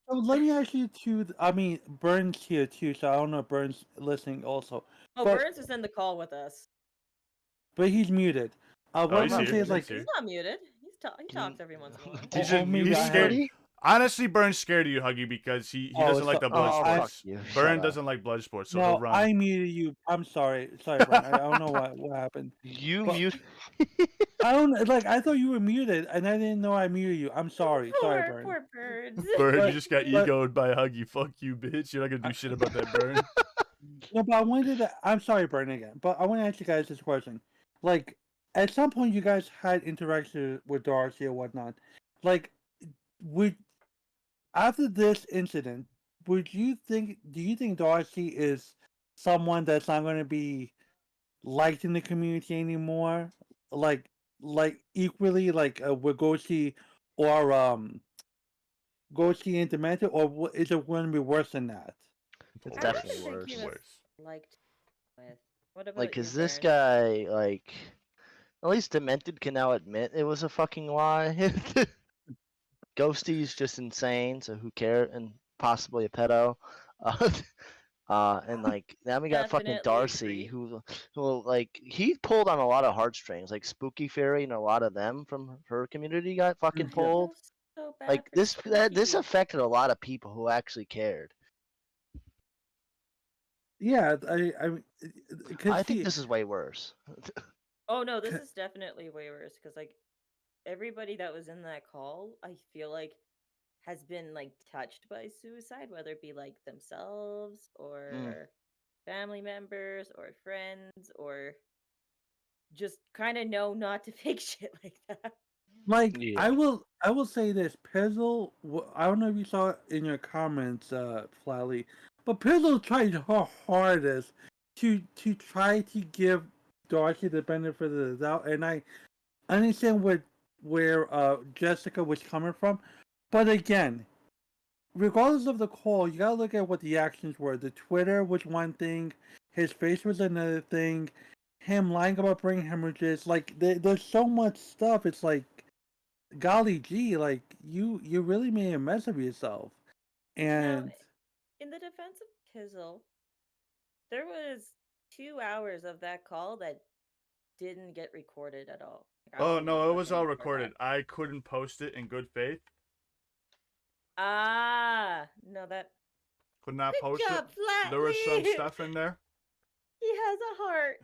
So let me ask you too. I mean, Burns here too, so I don't know if Burns listening also. Oh, But Burns is in the call with us. he's muted. Oh, What he's I'm here. saying is He's like, He's here. not muted. He Can- talks every once in a while. Did He's or just, maybe he's I scared. have. buddy? Honestly, Burns scared of you, Huggy, because he doesn't like the blood Oh, I fuck sports. you. Shut Burn up. doesn't like blood sports, so he'll No, run. I muted you. I'm sorry, Brian. I don't know what happened. You But- mute. I don't like. I thought you were muted, and I didn't know I muted you. I'm sorry, Burn. Poor Burns. Burn, you But- just got but- egoed by Huggy. Fuck you, bitch. You're not gonna do shit about that, Burn. No, but I wanted to. I'm sorry, Burn again. But I want to ask you guys this question. Like, at some point, you guys had interaction with Darcy or whatnot. Like, would after this incident, would you think? Do you think Darcy is someone that's not going to be liked in the community anymore? Like equally, like Wagoshi or Goshi and Dementor, or is it going to be worse than that? It's I definitely actually think he worse. was liked with. What about Like, you, cause this Burns? guy, like, at least Demented can now admit it was a fucking lie. Ghosty's just insane, so who cares? And possibly a pedo. And like now we got fucking Definitely Darcy, agree. who like he pulled on a lot of heartstrings, like Spooky Fairy and a lot of them from her community got fucking Yeah. pulled. So bad Like for this Spooky. affected a lot of people who actually cared. Yeah, because I think this is way worse. Oh no, this is definitely way worse because like everybody that was in that call, I feel like has been like touched by suicide, whether it be like themselves or family members or friends or just kind of know not to fake shit like that. like Yeah. I will say this, Pizzle. I don't know if you saw it in your comments, Flatly, but Pizzle tried her hardest to try to give Darcy the benefit of the doubt, and I understand where Jessica was coming from, but again, regardless of the call, you gotta look at what the actions were. The Twitter was one thing, his face was another thing, him lying about brain hemorrhages. Like there's so much stuff. It's like, golly gee, like you really made a mess of yourself. Now, And in the defense of Pizzle, there was 2 hours of that call that didn't get recorded at all. Like, I Oh wasn't no, able it to was all record that. recorded. I couldn't post it in good faith. Ah, no, that Could not good post job, it. There was some Flatley. stuff in there. He has a heart.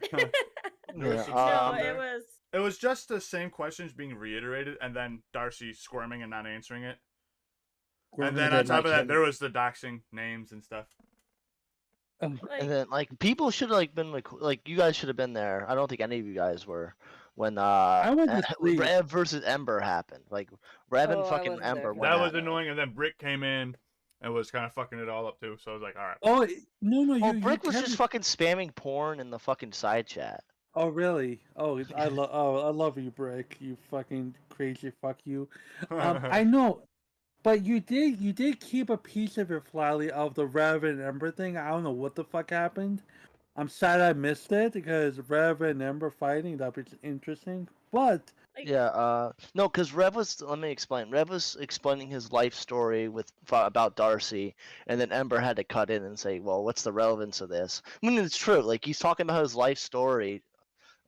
There was Yeah, some stuff No, in it there. was. It was just the same questions being reiterated, and then Darcy squirming and not answering it. And then on then, top like, of that, him- there was the doxing names and stuff. Like, And then like people should have like been like you guys should have been there. I don't think any of you guys were when went to sleep. Rev versus Ember happened. Like Rev and Oh, I fucking wasn't there Ember for went That that, was at though. it. annoying, and then Brick came in and was kind of fucking it all up too. So I was like, all right. oh no, Well, you Brick was kept- just fucking spamming porn in the fucking side chat. Oh really? I love you, Brick. You fucking crazy fuck you. I know, but you did keep a piece of it, Flatly, of the Rev and Ember thing. I don't know what the fuck happened. I'm sad I missed it because Rev and Ember fighting, that was interesting. But Like, Yeah, no, because Rev was. Let me explain. Rev was explaining his life story about Darcy, and then Ember had to cut in and say, "Well, what's the relevance of this?" I mean, it's true. Like he's talking about his life story,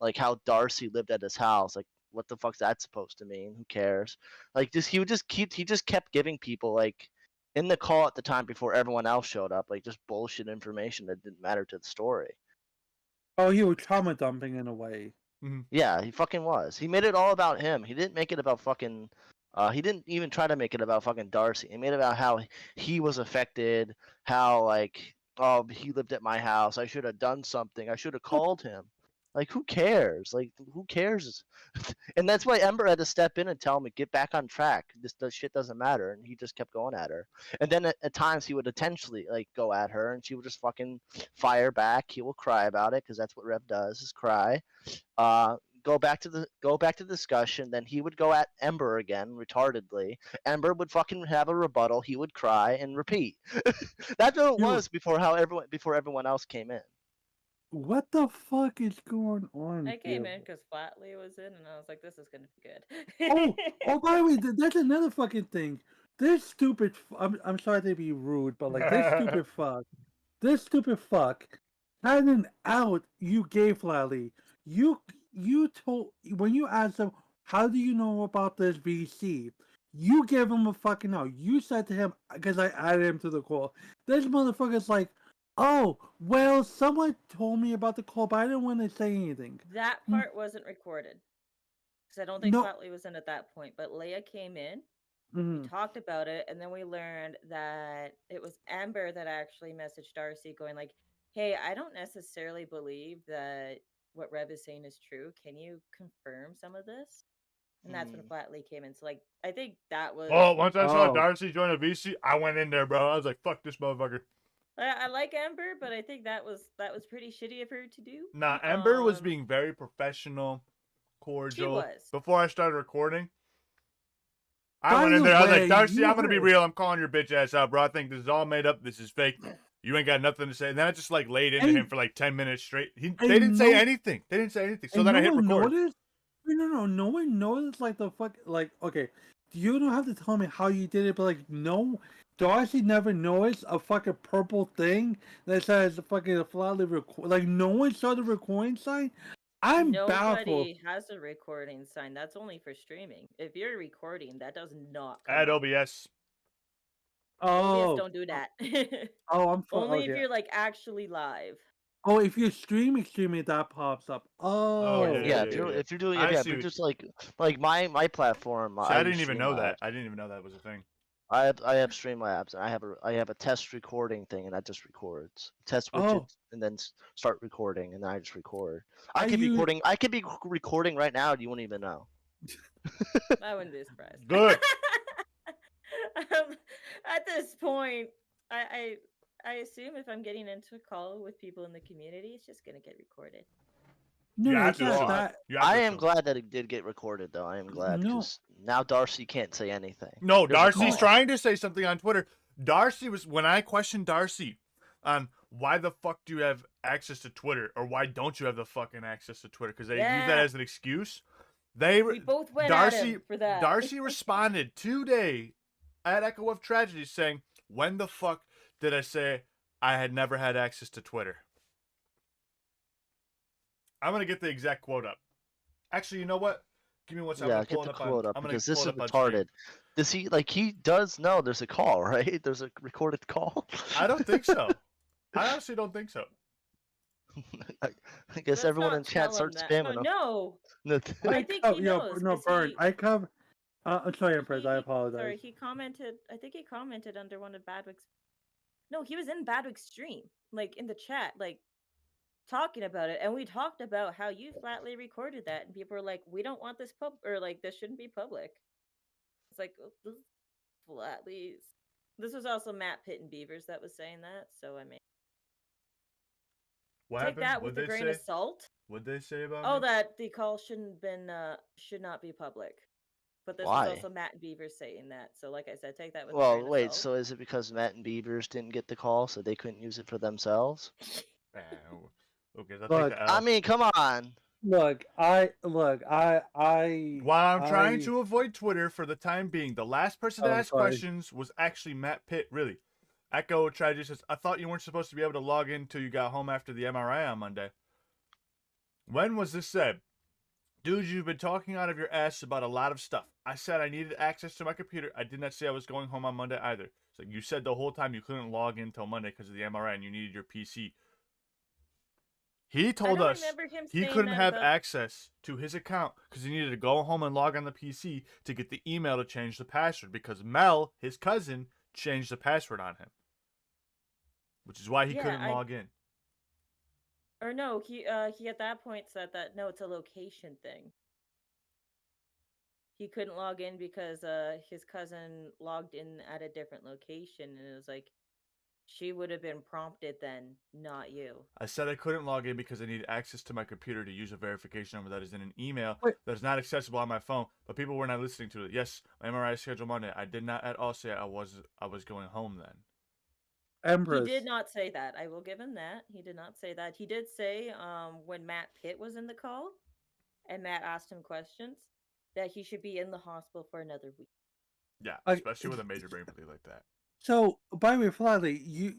like how Darcy lived at his house. Like, what the fuck's that supposed to mean? Who cares? Like, he just kept giving people like in the call at the time before everyone else showed up, like just bullshit information that didn't matter to the story. oh, you were trauma dumping in a way. Yeah, he fucking was. He made it all about him. He didn't make it about fucking. He didn't even try to make it about fucking Darcy. He made it about how he was affected. How like, oh, he lived at my house. I should have done something. I should have called him. Like, who cares? Like, who cares? And that's why Ember had to step in and tell him, get back on track. This shit doesn't matter. And he just kept going at her. And then at times he would intentionally like go at her, and she would just fucking fire back. He will cry about it because that's what Rev does, is cry. Go back to the discussion. Then he would go at Ember again, retardedly. Ember would fucking have a rebuttal. He would cry and repeat. That's what it You- was before everyone else came in. What the fuck is going on? I came here? in because Flatley was in, and I was like, "This is gonna be good." Oh, by the way, that's another fucking thing. this stupid. I'm sorry to be rude, but like this stupid fuck had an out you gave Lally. You told when you asked him how do you know about this VC. You gave him a fucking out. You said to him because I added him to the call. This motherfucker's like, oh well, someone told me about the call, but I didn't want to say anything. That part wasn't recorded because I don't think No. Flatley was in at that point. But Leia came in. Mhm. We talked about it, and then we learned that it was Amber that actually messaged Darcy, going like, "Hey, I don't necessarily believe that what Rev is saying is true. Can you confirm some of this?" And that's when Hmm. Flatley came in. So like, I think that was. Oh, once I saw Oh. Darcy join a VC, I went in there, bro. I was like, "Fuck this motherfucker." I like Amber, but I think that was pretty shitty of her to do. Nah, Ember was being very professional, cordial. She was. Before I started recording, I By went in the there. I was like, way, Darcy, you I'm gonna be heard- real. I'm calling your bitch ass out, bro. I think this is all made up. This is fake. You ain't got nothing to say. And then I just like laid into And- him for like 10 minutes straight. They and didn't say no- anything. They didn't say anything. So And then I no hit one record. noticed. No one noticed. Like the fuck. Like okay, you don't have to tell me how you did it, but like no, Darcy never noticed a fucking purple thing that says fucking Flatley record. Like no one saw the recording sign. I'm baffled. Nobody has a recording sign. That's only for streaming. If you're recording, that does not come Add up. OBS. OBS Oh, don't do that. oh, I'm Only if okay. you're like actually live. Oh, if you're streaming, that pops up. Oh, yeah, Yeah, yeah. if you're doing I yeah, if see you're what- just like my platform. See, I use didn't even know Streamlabs. that. I didn't even know that was a thing. I have Streamlabs, and I have a test recording thing, and that just records test widget, Oh. and then start recording, and then I just record. I I could be use- recording. I could be recording right now. And you wouldn't even know. I wouldn't be surprised. Good. At this point, I assume if I'm getting into a call with people in the community, it's just gonna get recorded. No, You no, have it's to not assume. that. You have I to am assume. glad that it did get recorded, though. I am glad No. because now Darcy can't say anything. No, There's a Darcy's call. trying to say something on Twitter. Darcy was when I questioned Darcy on why the fuck do you have access to Twitter or why don't you have the fucking access to Twitter because they use that Yeah. as an excuse. We both went at him for that. Darcy responded today at Echo of Tragedy saying, "When the fuck did I say I had never had access to Twitter?" I'm gonna get the exact quote up. Actually, you know what? Give me one second. Yeah, I'm gonna get pull the it up quote on, up I'm gonna because pull this it is up on stream. retarded. Does he like he does know there's a call, right? There's a recorded call. I don't think so. I honestly don't think so. I guess Let's everyone not in chat tell him starts that. spamming him. No, No. I think he knows. No, 'cause Burn. he- I come. I'm sorry, Empress. I Sorry, apologize. he commented. I think he commented under one of Badwick's. No, he was in Badwick's stream, like in the chat, like talking about it, and we talked about how you flatly recorded that, and people were like, "We don't want this or like this shouldn't be public." It's like this is flatly. This was also Matt Pitt and Beavers that was saying that, so I mean, What take happened? that with What'd a they grain of say? salt. What'd they say about Oh, me? that the call should not be public. But this Why? was also Matt and Beavers saying that. So, like I said, take that with a Well, grain wait. of salt. So is it because Matt and Beavers didn't get the call, so they couldn't use it for themselves? Okay, I'll Look, take the L. I mean, come on. Look, I. While I'm trying to avoid Twitter for the time being, the last person to Oh, ask sorry. questions was actually Matt Pitt. Really, Echo Tragedy says, "I thought you weren't supposed to be able to log in until you got home after the MRI on Monday." When was this said? Dude, you've been talking out of your ass about a lot of stuff. I said I needed access to my computer. I did not say I was going home on Monday either. It's like you said the whole time you couldn't log in until Monday because of the MRI and you needed your PC. He told don't us remember him he saying couldn't that have about- access to his account because he needed to go home and log on the PC to get the email to change the password because Mel, his cousin, changed the password on him. Which is why he Yeah, couldn't log in. Or no, he at that point said that no, it's a location thing. He couldn't log in because his cousin logged in at a different location, and it was like she would have been prompted then, not you. I said I couldn't log in because I needed access to my computer to use a verification number that is in an email Wait. that is not accessible on my phone, but people were not listening to it. Yes, my MRI is scheduled Monday. I did not at all say I was going home then. Empress. He did not say that. I will give him that. He did not say that. He did say when Matt Pitt was in the call and Matt asked him questions that he should be in the hospital for another week. Yeah, Like, especially with a major brain bleed like that. so, by the way, Flatly, you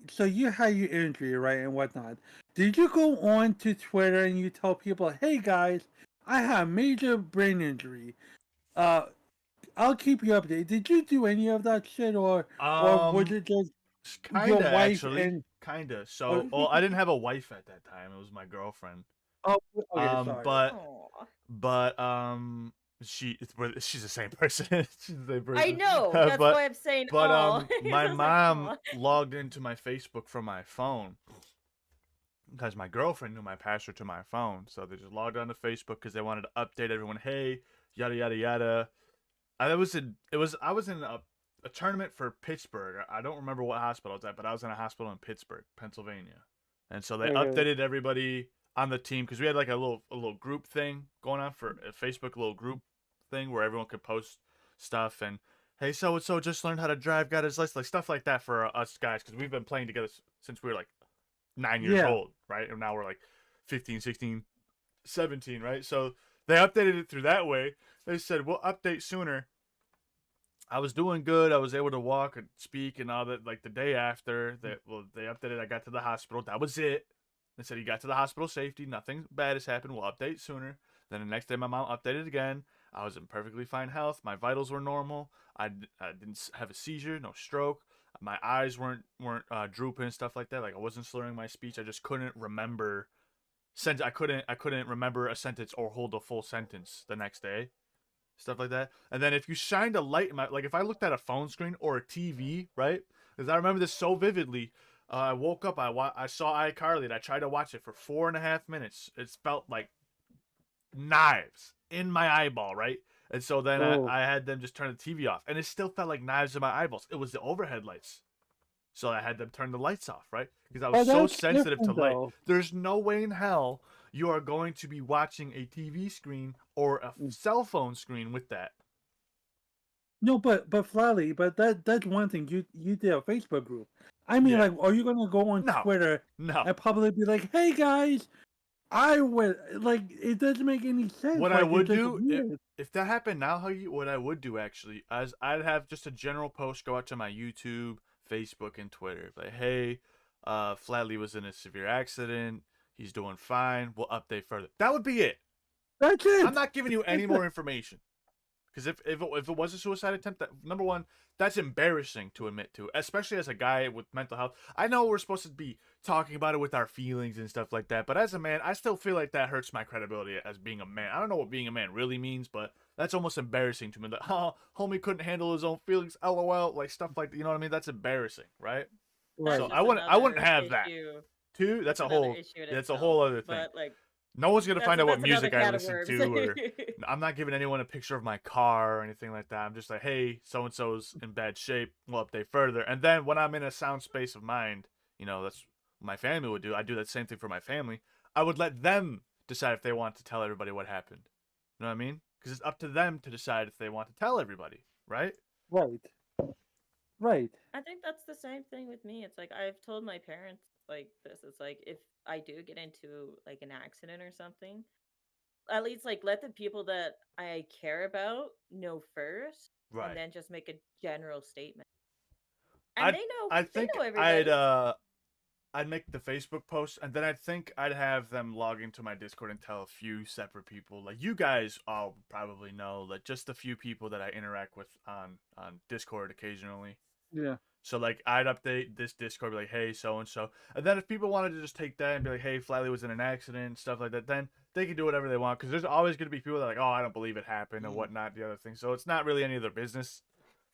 had your injury, right, and whatnot. Did you go on to Twitter and you tell people, "Hey guys, I have major brain injury. Uh, I'll keep you updated." Did you do any of that shit, or was it just your Kinda wife actually, and? kinda. Or, So, well, I didn't have a wife at that time. It was my girlfriend. oh, okay, Um, sorry. but Aw. but she's the same person. She's the same I person. know. That's but why I'm saying but oh. my I was like, mom aw. logged into my Facebook from my phone because my girlfriend knew my password to my phone. So they just logged on to Facebook because they wanted to update everyone. Hey, yada yada yada. I was in a tournament for Pittsburgh. I don't remember what hospital I was at, but I was in a hospital in Pittsburgh, Pennsylvania. And so they Okay. updated everybody on the team because we had like a little group thing going on for a Facebook little group thing where everyone could post stuff and hey, so and so just learned how to drive, got his license, like stuff like that for us guys because we've been playing together since we were like 9 years Yeah. old, right? And now we're like 15, 16, 17, right? So they updated it through that way. They said we'll update sooner. I was doing good. I was able to walk and speak and all that. Like the day after, they updated. I got to the hospital. That was it. They said you got to the hospital safety. Nothing bad has happened. We'll update sooner. Then the next day, my mom updated again. I was in perfectly fine health. My vitals were normal. I didn't have a seizure, no stroke. My eyes weren't drooping, stuff like that. Like I wasn't slurring my speech. I just couldn't remember. I couldn't remember a sentence or hold a full sentence the next day, stuff like that. And then if you shined a light in my, like if I looked at a phone screen or a TV, right? Because I remember this so vividly. I woke up, I saw iCarly, and I tried to watch it for 4.5 minutes. It felt like knives in my eyeball, right? And so then Oh. I had them just turn the TV off, and it still felt like knives in my eyeballs. It was the overhead lights. So I had them turn the lights off, right? Because I Oh, was so that's sensitive to different light. though. There's no way in hell you are going to be watching a TV screen or a cell phone screen with that. No, but Flatly, but that's one thing. You did a Facebook group. I mean, Yeah. like, are you gonna go on No. Twitter No. and probably be like, "Hey guys, I went," like, it doesn't make any sense. What like, I it's would just do weird. if that happened now, what I would do actually, as I'd have just a general post go out to my YouTube, Facebook, and Twitter, like, hey, Flatley was in a severe accident. He's doing fine. We'll update further. That would be it. That's it. I'm not giving you any more information. Because if it was a suicide attempt, that, number one, that's embarrassing to admit to, especially as a guy with mental health. I know we're supposed to be talking about it with our feelings and stuff like that, but as a man, I still feel like that hurts my credibility as being a man. I don't know what being a man really means, but that's almost embarrassing to me. Like, oh, homie couldn't handle his own feelings, LOL, like stuff like that. You know what I mean? That's embarrassing, right? Right. So That's I just wouldn't another have that. issue. Two, that's That's a another whole issue in that's a itself. whole other thing. But like, No one's gonna find out what that's another music I can of listen worms. to, or I'm not giving anyone a picture of my car or anything like that. I'm just like, hey, so and so's in bad shape. We'll update further. And then when I'm in a sound space of mind, that's what my family would do. I do that same thing for my family. I would let them decide if they want to tell everybody what happened. You know what I mean? Because it's up to them to decide if they want to tell everybody, right? Right. Right. I think that's the same thing with me. It's like I've told my parents like this. It's like if I do get into like an accident or something, at least like let the people that I care about know first, Right. and then just make a general statement. And I they know. I They think know everybody. I'd make the Facebook post, and then I think I'd have them log into my Discord and tell a few separate people. Like you guys all probably know, like just a few people that I interact with on Discord occasionally. Yeah. So like I'd update this Discord, be like, hey, so and so, and then if people wanted to just take that and be like, hey, Flatley was in an accident, stuff like that, then they can do whatever they want because there's always going to be people that are like, oh, I don't believe it happened and whatnot, the other thing. So it's not really any of their business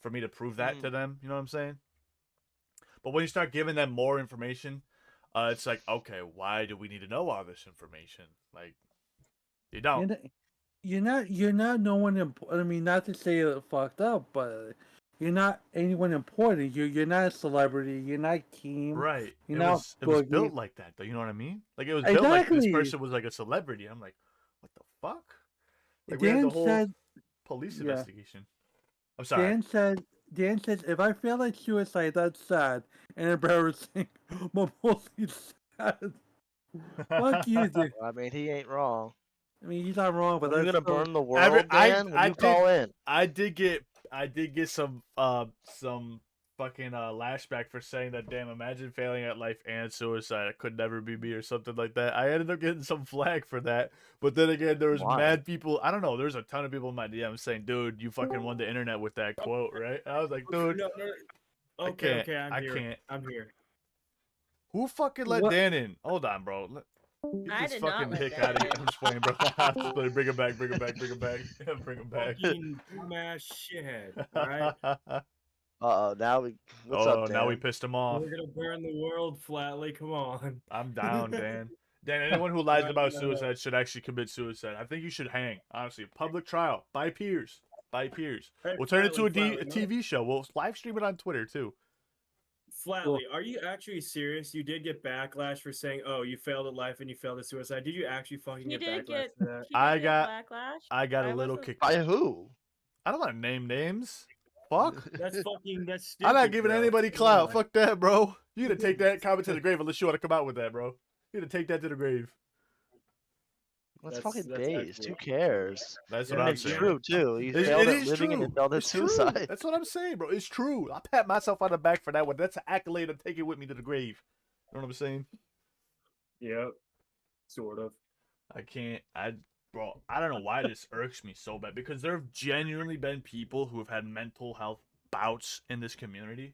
for me to prove that to them. You know what I'm saying? But when you start giving them more information, it's like, okay, why do we need to know all this information? Like, you don't. You're not no one important. I mean, not to say it fucked up, but you're not anyone important. You're not a celebrity. You're not Keem. Right. You're It not was built Boogie. like that, though. You know what I mean? Like, it was built like this person was like a celebrity. I'm like, what the fuck? Like, we had the Dan whole said, police yeah. investigation. I'm sorry. Dan says, if I feel like suicide, that's sad and embarrassing, but mostly sad. Fuck you, dude. I mean, he ain't wrong. I mean, he's not wrong, but Are you that's gonna still... burn the world, Dan? When you call in? I did get I did get some fucking lashback for saying that. Damn, imagine failing at life and suicide. It could never be me or something like that. I ended up getting some flag for that. But then again, there was Why? mad people. I don't know. There's a ton of people in my DM saying, "Dude, you fucking won the internet with that quote, right?" I was like, "Dude, No, no. I Okay, can't. okay, I'm I here. can't." I'm here. Who fucking let What- Dan in? Hold on, bro. Get I this did not fucking let hick Dan out of here. in. I'm just playing, bro. I'm just playing. Bring him back. Bring him back. Bring him back. Bring him back. Fucking dumbass shithead. All right. Now we. What's Oh, up, Dan? now we pissed him off. We're gonna burn the world flatly. Come on. I'm down, Dan. Dan, anyone who lies about No. suicide should actually commit suicide. I think you should hang. Honestly, public trial by peers. By peers. Hey, We'll turn it into a Flatly, TV show. We'll live stream it on Twitter too. Flatly, are you actually serious? You did get backlash for saying, "Oh, you failed at life and you failed at suicide." Did you actually fucking He get did backlash get. for that? He did I get got- backlash. I got a I little wasn't- kick. By who? I don't want to name names. Fuck. That's stupid. I'm not giving bro. anybody Come clout. on. Fuck that, bro. You gotta take that comment to the grave unless you want to come out with that, bro. You gotta take that to the grave. That's That's- fucking that's based. actually- Who cares? That's Yeah, what I'm It's saying. true too. You It failed at is living and you true. failed at It's true. suicide. That's what I'm saying, bro. It's true. I pat myself on the back for that one. That's an accolade. I'm taking with me to the grave. You know what I'm saying? Yep. Sort of. Bro, I don't know why this irks me so bad because there have genuinely been people who have had mental health bouts in this community.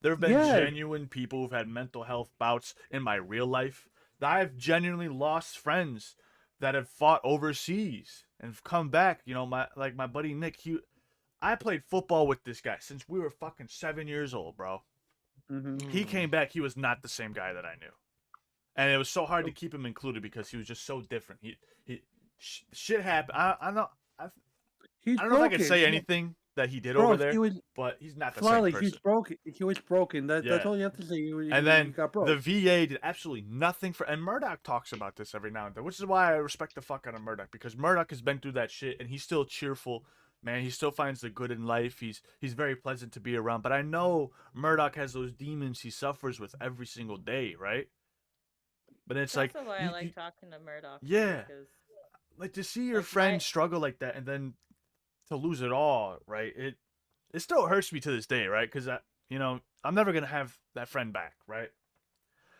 There have been Yeah. genuine people who've had mental health bouts in my real life. I've genuinely lost friends that have fought overseas and have come back. You know, my buddy Nick, I played football with this guy since we were fucking 7 years old, bro. Mhm. He came back, he was not the same guy that I knew. And it was so hard to keep him included because he was just so different. Shit happened. I don't He's know if I can broken. say anything that he did Bro, over there, he was but he's not the Flatly, same he's person. broken. He was broken. That's Yeah. all you have to say. He And then got broke. the VA did absolutely nothing for. And Murdoch talks about this every now and then, which is why I respect the fuck out of Murdoch because Murdoch has been through that shit and he's still cheerful. Man, he still finds the good in life. He's very pleasant to be around. But I know Murdoch has those demons he suffers with every single day, right? But it's That's like, why I you- like you- talking to Murdoch. Yeah. Because like to see your Like, friend my- struggle like that and then to lose it all, right? It still hurts me to this day, right? Because I'm never gonna have that friend back, right?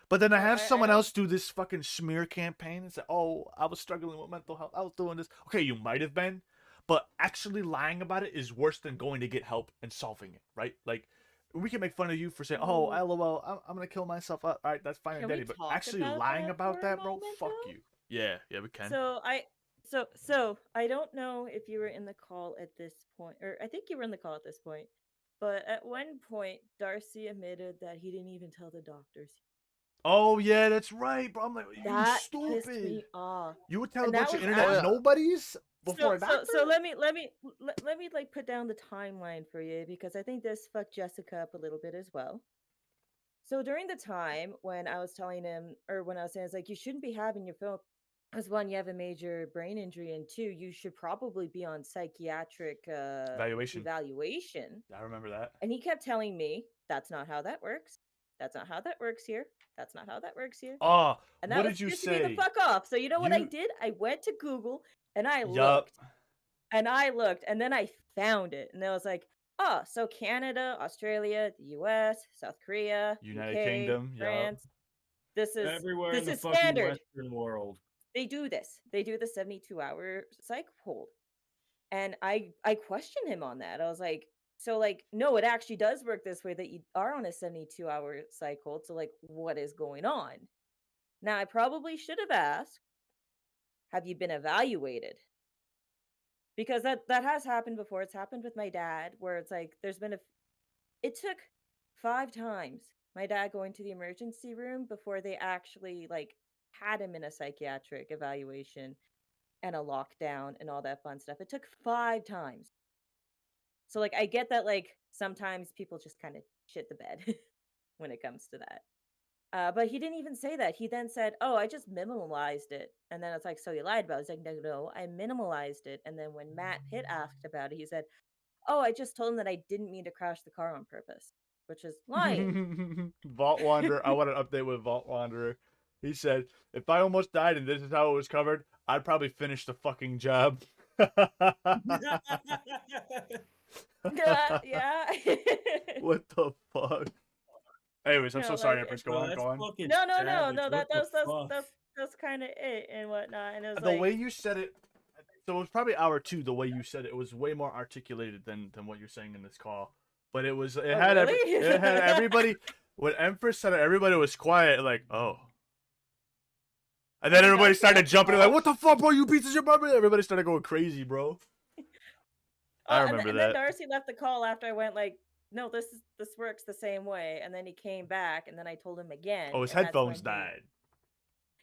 But then I No, have I someone don't- else do this fucking smear campaign and say, "Oh, I was struggling with mental health. I was doing this." Okay, you might have been, but actually lying about it is worse than going to get help and solving it, right? Like we can make fun of you for saying, "Oh, LOL, I'm gonna kill myself." All right, that's fine and Can we dandy, but talk actually about lying that about for a that, bro, moment, fuck though? you. Yeah, we can. So I don't know if you were in the call at this point, or I think you were in the call at this point. But at one point, Darcy admitted that he didn't even tell the doctors. Oh yeah, that's right, bro. I'm like, you That stupid. pissed me off. You would tell And a that bunch of was internet after- nobodies before a So doctor? so let me like put down the timeline for you because I think this fucked Jessica up a little bit as well. So during the time when I was telling him, or when I was saying, it's like you shouldn't be having your film, because one, you have a major brain injury, and two, you should probably be on psychiatric evaluation. I remember that. And he kept telling me, "That's not how that works. That's not how that works here. That's not how that works here." Oh, And that what was did you pissing me say? the fuck off. So you know what I You- did? I went to Google and I Yup. looked. And I looked, and then I found it, and I was like, "Oh, so Canada, Australia, the U.S., South Korea, United UK, Kingdom, yup. France. This is Everywhere this in the is fucking standard. Western world. They do this. They do the 72-hour psych hold." And I questioned him on that. I was like, "So like, no, it actually does work this way that you are on a 72-hour psych hold. So like, what is going on?" Now I probably should have asked, "Have you been evaluated?" Because that has happened before. It's happened with my dad where it's like it took 5 times my dad going to the emergency room before they actually like had him in a psychiatric evaluation and a lockdown and all that fun stuff. It took 5 times. So like I get that like sometimes people just kind of shit the bed when it comes to that. But he didn't even say that. He then said, "Oh, I just minimalized it." And then it's like, "So you lied about it?" It's like, "No, I minimalized it." And then when Matt Pitt asked about it, he said, "Oh, I just told him that I didn't mean to crash the car on purpose," which is lying. Vault Wanderer. I want an update with Vault Wanderer. He said, "If I almost died and this is how it was covered, I'd probably finish the fucking job." Yeah. What the fuck? Anyways, I'm No, so sorry, like, Empress. it's Go Bro, on, that's go on. fucking no, savage. no. What the fuck? That's kind of it and whatnot. And it was The like, way you said it, so it was probably hour two. The way you said it was way more articulated than what you're saying in this call. But it was, oh, really? it had everybody. When Empress said it, everybody was quiet, like, oh. And then When everybody Darcy started left the jumping, like, call- what the fuck, bro? You pieces of your mother. Everybody started going crazy, bro. I Oh, remember and that. then Darcy left the call after I went like, no, this works the same way. And then he came back, and then I told him again. Oh, his and that's when headphones he- died.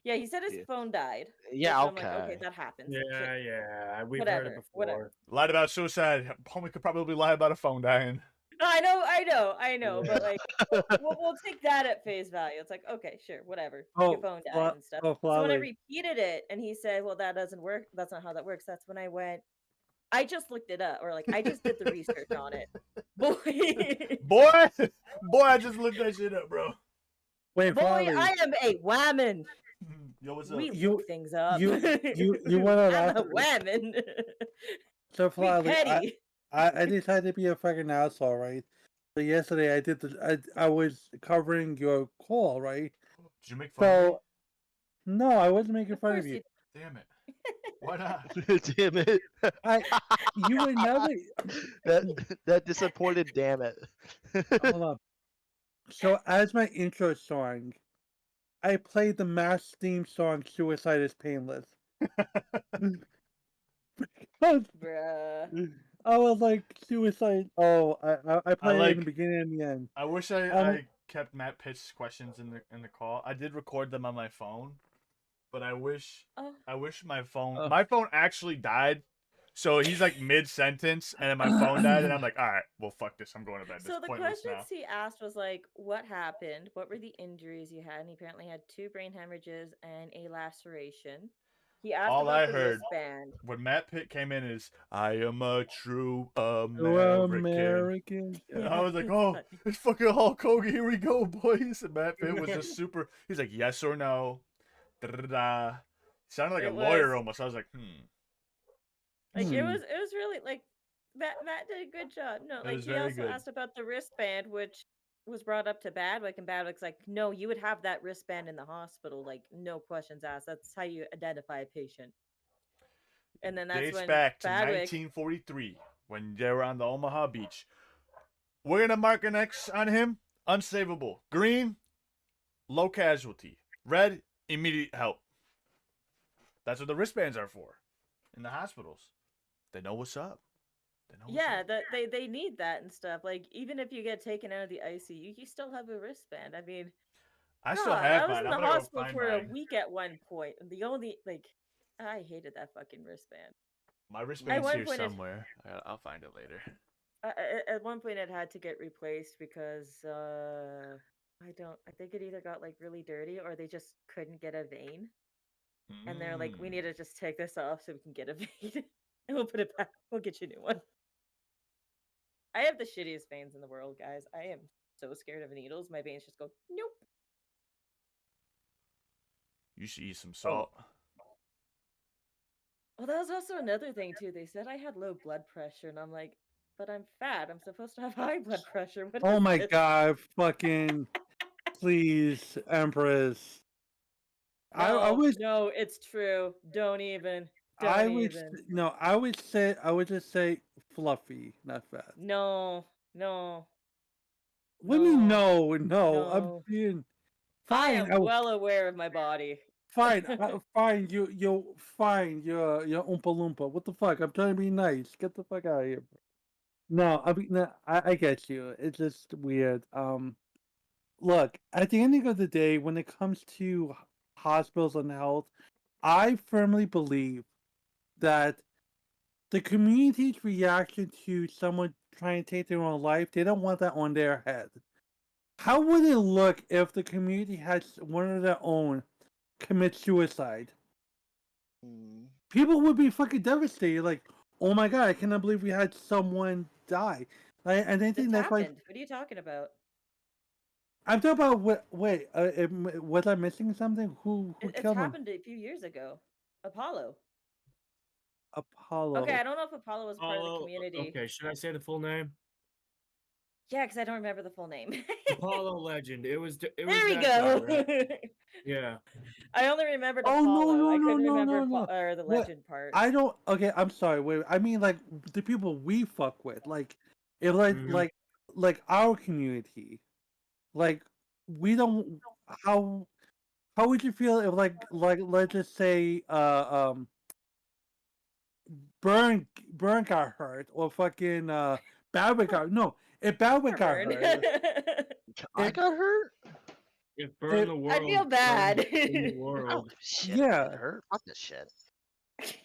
Yeah, he said his Yeah. phone died. Yeah, which I'm like, okay, okay. that happens. Yeah, yeah. We've heard Whatever, it before. whatever. Lied about suicide. Homie could probably lie about a phone dying. I know, but like, we'll take that at face value. It's like, okay, sure, whatever. Your phone died and stuff. So when I Flowey. repeated it, and he said, "Well, that doesn't work. That's not how that works." That's when I went. I just looked it up, or like, I just did the research on it. Boy, Boy, I just looked that shit up, bro. Wait, boy, Flowey. I am a whammon. Yo, what's up? We You- look things up. you wanna I'm a laugh? whammon. So We Flowey, petty. I decided to be a fucking asshole, right? So yesterday I did I was covering your call, right? Did you make fun of me? So no, I wasn't making Of fun course of you. you. Damn it. Why not? Damn it. You would never. that disappointed. Damn it. Hold up. So as my intro song, I played the Mass theme song "Suicide is Painless." Because Bruh. I was like, suicide. Oh, I played it in like- the beginning and the end. I wish I kept Matt Pitt's questions in the call. I did record them on my phone, but I wish Oh. my phone Oh. my phone actually died. So he's like mid sentence, and then my phone died, and I'm like, all right, well, fuck this. I'm going to bed. This So is the pointless questions now. he asked was like, what happened? What were the injuries you had? And he apparently had 2 brain hemorrhages and a laceration. He asked All about I the heard- wristband. When Matt Pitt came in, is I am a true Oh, American. American. And I was like, It's oh, funny. it's fucking Hulk Hogan. Here we go, boys. And Matt Pitt was just super. He's like, yes or no. Da-da-da-da. Sounded like It a lawyer was- almost. I was like, Like Hmm. it was really like Matt did a good job. No, It like was he very also good. asked about the wristband, which was brought up to Badwick, and Badwick's like, no, you would have that wristband in the hospital, like no questions asked. That's how you identify a patient. And then that's dates when back to Badwick 1943 when they were on the Omaha beach. We're gonna mark an X on him. Unsavable. Green, low casualty. Red, immediate help. That's what the wristbands are for in the hospitals. They know what's up. They know what's yeah, up. that they need that and stuff. Like even if you get taken out of the ICU, you still have a wristband. I mean, I still God, have I was mine. in I'm the gonna go hospital find for a mine. week at one point, and the only like I hated that fucking wristband. My wristband's one here point it- somewhere. I'll find it later. At one point, it had to get replaced because I think it either got like really dirty or they just couldn't get a vein, and they're like, we need to just take this off so we can get a vein, and we'll put it back. We'll get you a new one. I have the shittiest veins in the world, guys. I am so scared of needles. My veins just go nope. You should eat some salt. Well, that was also another thing too. They said I had low blood pressure, and I'm like, but I'm fat. I'm supposed to have high blood pressure. What Oh is my this? god, fucking please, Empress. I No, was no, it's true. Don't even. Don't I would even. no, I would just say fluffy, not fat. No, no. What do you mean No, no? I'm no. being I fine. am well aware of my body. Fine, fine. You fine. You're Oompa Loompa. What the fuck? I'm trying to be nice. Get the fuck out of here. No, I mean, no, I get you. It's just weird. Look, at the ending of the day, when it comes to hospitals and health, I firmly believe that the community's reaction to someone trying to take their own life, they don't want that on their head. How would it look if the community had one of their own commit suicide? Mm. People would be fucking devastated. Like, oh my god, I cannot believe we had someone die. Like, and I think This that's why happened. What are you talking about? I'm talking about. Wait, was I missing something? Who It's killed him? happened a few years ago. Apollo. Apollo. Okay, I don't know if Apollo was part of the Apollo. community. Okay, should I say the full name? Yeah, because I don't remember the full name. Apollo Legend. It was. It was There we that go. guy, right? Yeah. I only remembered Oh Apollo. no I no couldn't no no remember no no! or the What? legend part. I don't. Okay, I'm sorry. Wait, I mean like the people we fuck with, like if Mhm. like our community, like we don't. How would you feel if like let's just say Burn got hurt or fucking Badwick got no if Badwick got Burn. hurt I if got hurt. If Burn if the I World. feel bad. burned in the I don't world. give a shit. If I yeah get hurt. Fuck this shit.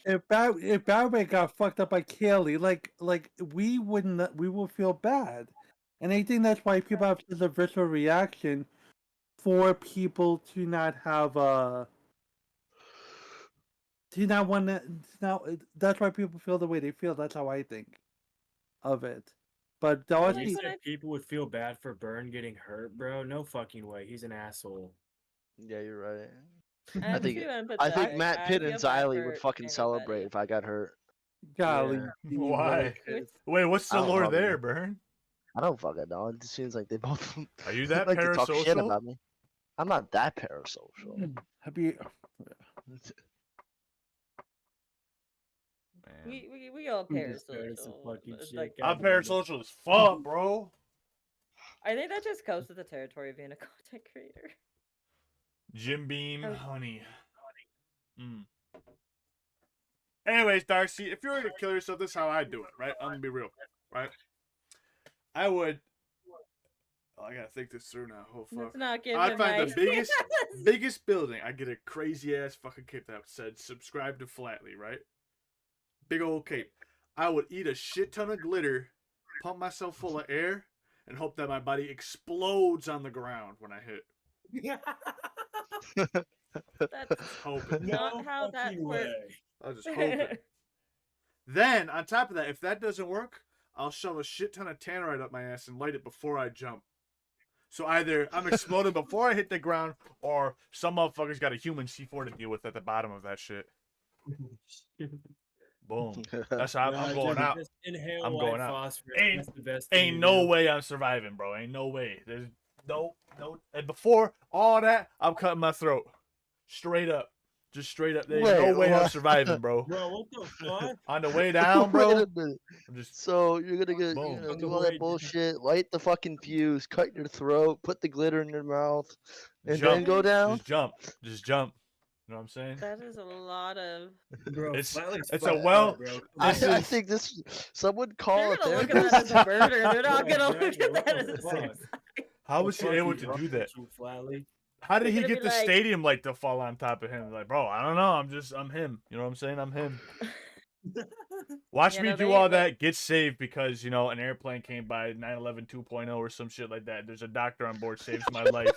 if Badwick got fucked up by Kaylee like we will feel bad, and I think that's why people have such a visceral reaction for people to not have to not want to now that's why people feel the way they feel. That's how I think of it. But You like Darcy, when I said people would feel bad for Burn getting hurt, bro? No fucking way. He's an asshole. Yeah, you're right. I'm I too think empathetic. Matt Pitt I and feel bad Xylee would for fucking celebrate anybody. if I got hurt. golly, Yeah. you really Why? could. Wait, what's I the don't lore know, there, man. Burn? I don't fucking know. It seems like they both Are you that like to talk shit parasocial? about me. I'm not that parasocial. Happy. Man. We all Who just started some parasocial. fucking shit, Like, God I'm damn it. parasocial as fuck, bro. I think that just goes with the territory of being a content creator. Jim Beam, Oh. honey. Anyways, Darcy, if you were to kill yourself, this is how I do it, right? I'm gonna be real, right? I would. Oh, I gotta think this through now. Oh fuck! Let's not give I'd him find the ideas. biggest building. I get a crazy ass fucking cape that said "Subscribe to Flatley," right? Big old cape. I would eat a shit ton of glitter, pump myself full of air, and hope that my body explodes on the ground when I hit. That's Hoping. not how that fucking works. way. I was just hoping. Then, on top of that, if that doesn't work, I'll shove a shit ton of tannerite up my ass and light it before I jump. So either I'm exploding before I hit the ground, or some motherfucker's got a human C4 to deal with at the bottom of that shit. Boom. That's how I'm going out. Just inhale I'm white going out. phosphorus. Ain't- That's the best thing Ain't to no do. way I'm surviving, bro. Ain't no way. There's no. And before all that, I'm cutting my throat. Straight up. Just straight up. There's no Wait, way I'm what? surviving, bro. Bro, what the fuck? On the way down, bro. Wait a minute. I'm just So you're gonna Boom. do On the all way that bullshit, light the fucking fuse, cut your throat, put the glitter in your mouth, and then jump. go down. Just jump. Just jump. You know what I'm saying? That is a lot of. Bro, It's- Flatly's it's a fucked well- up, bro. I This is- think this someone call They're a gonna look at that as therapist. a murder. They're not Yeah, gonna look exactly. at that What as the a fuck? suicide. How was he Fuck able you, to wrong do that? with you, Flatly. How did They're he gonna get be the like- stadium light to fall on top of him? Like, bro, I don't know. I'm him. You know what I'm saying? I'm him. Watch Yeah, me no, do they- all they- that, get saved because, you know, an airplane came by 9/11 2.0 or some shit like that. There's a doctor on board, saves my life.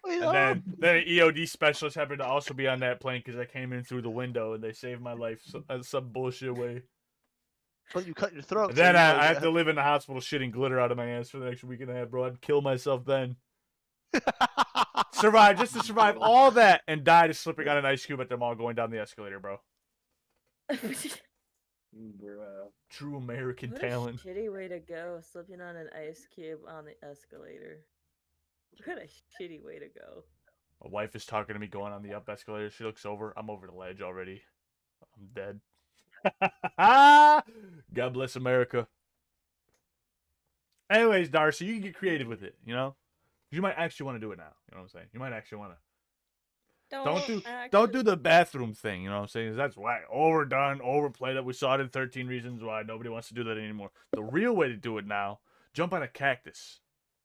And then an EOD specialist happened to also be on that plane because I came in through the window and they saved my life some bullshit way. But you cut your throat. And so then you I know have to live in the hospital shitting glitter out of my ass for the next week and a half, bro. I'd kill myself then. Survive, just to survive all that and die to slipping on an ice cube at the mall going down the escalator, bro. Bro. True American What talent. a shitty way to go, slipping on an ice cube on the escalator. What a shitty way to go. My wife is talking to me going on the up escalator. She looks over. I'm over the ledge already. I'm dead. God bless America. Anyways, Darcy, you can get creative with it, you know? You might actually want to do it now. You know what I'm saying? You might actually want to. Don't do the bathroom thing, you know what I'm saying? That's whack. Overdone, overplayed it. We saw it in 13 Reasons Why. Nobody wants to do that anymore. The real way to do it now, jump on a cactus.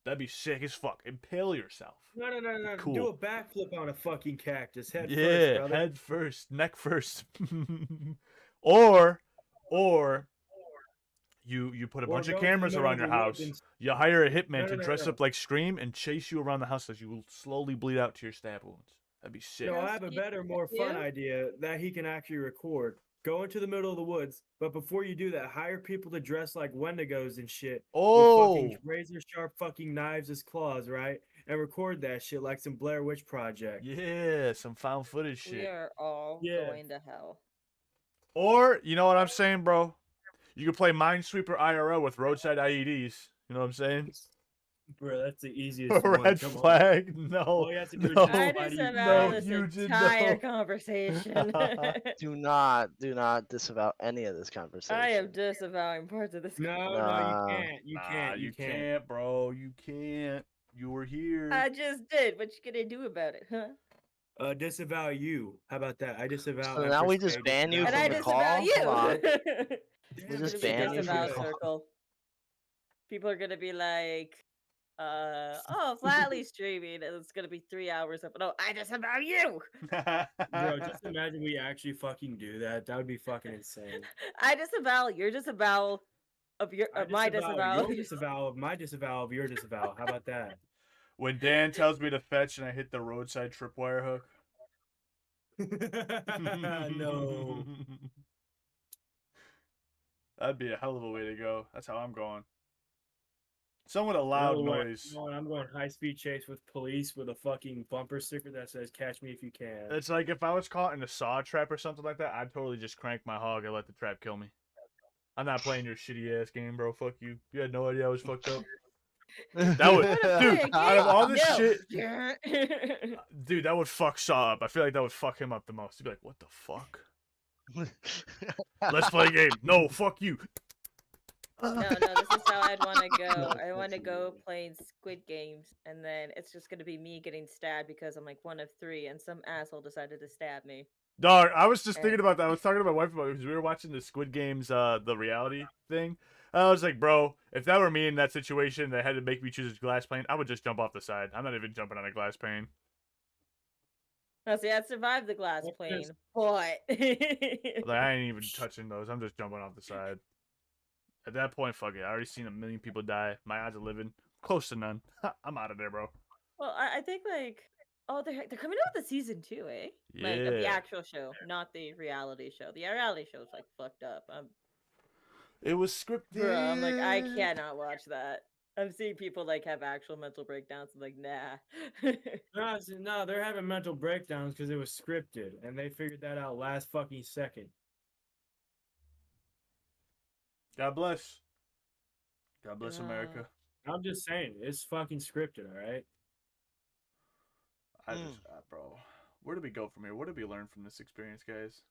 That'd be sick as fuck. Impale yourself. No. Cool. Do a backflip on a fucking cactus. Head Yeah, first, brother. head first, neck first. or you put a Or bunch go of to the cameras middle around of your the woods house. and- You hire a hitman No, to no, dress no. up like Scream and chase you around the house as you slowly bleed out to your stab wounds. That'd be sick. No, I Yes, have a you- better, more fun you? idea that he can actually record. Go into the middle of the woods, but before you do that, hire people to dress like Wendigos and shit. Oh, With fucking razor sharp fucking knives as claws, right? And record that shit like some Blair Witch Project. yeah, some found footage We shit. are all Yeah. going to hell. Or you know what I'm saying, bro? You could play Minesweeper IRL with roadside IEDs. You know what I'm saying? Bro, that's the easiest one. Red Come on. flag. No. All you have to do is No. just I fly to disavow No, this Eugene, entire no. conversation. Do not disavow any of this I conversation. am disavowing parts of this. No, you Nah. can't. You can't. You can't, bro. You can't. You were here. I just did. What you gonna do about it, huh? Disavow you. How about that? I disavow. So now Empress we just K, ban you And from I the disavow call? you. Hold on. It's We gonna just be a ban you from the disavow call. circle. People are gonna be like, oh, Flatly streaming, and it's gonna be 3 hours of no, I disavow you. Bro, just imagine we actually fucking do that. That would be fucking insane. I disavow your disavow of your I of my disavow disavow. your disavow of my disavow of your disavow. How about that? When Dan tells me to fetch and I hit the roadside tripwire hook. No. That'd be a hell of a way to go. That's how I'm going. Someone a You know loud what? noise. You know what? I'm going high speed chase with police with a fucking bumper sticker that says "Catch me if you can." It's like if I was caught in a saw trap or something like that, I'd totally just crank my hog and let the trap kill me. I'm not playing your shitty ass game, bro. Fuck you. You had no idea I was fucked up. That would, dude. Out of all this shit, dude, that would fuck Saw up. I feel like that would fuck him up the most. He'd be like, "What the fuck? Let's play a game." No, fuck you. No, this is how I'd want to go. I want to go playing Squid Games, and then it's just gonna be me getting stabbed because I'm like one of 3, and some asshole decided to stab me. Dog, I was just thinking about that. I was talking to my wife about it because we were watching the Squid Games, the reality thing. And I was like, bro, if that were me in that situation, they had to make me choose a glass pane, I would just jump off the side. I'm not even jumping on a glass pane. Now, see, I survived the glass What's plane, this? but Like, I ain't even touching those. I'm just jumping off the side. At that point, fuck it. I already seen 1 million people die. My odds of living, close to none. I'm out of there, bro. well, I think like they're coming out with the season 2, eh? Like of the Yeah. actual show, not the reality show. The reality show's like fucked up. It was scripted. Bro, I'm like I cannot watch that. I'm seeing people like have actual mental breakdowns. I'm like, nah. No, they're having mental breakdowns because it was scripted, and they figured that out last fucking second. God bless. God bless America. I'm just saying, it's fucking scripted, all right? I just, bro. Where do we go from here? What did we learn from this experience, guys?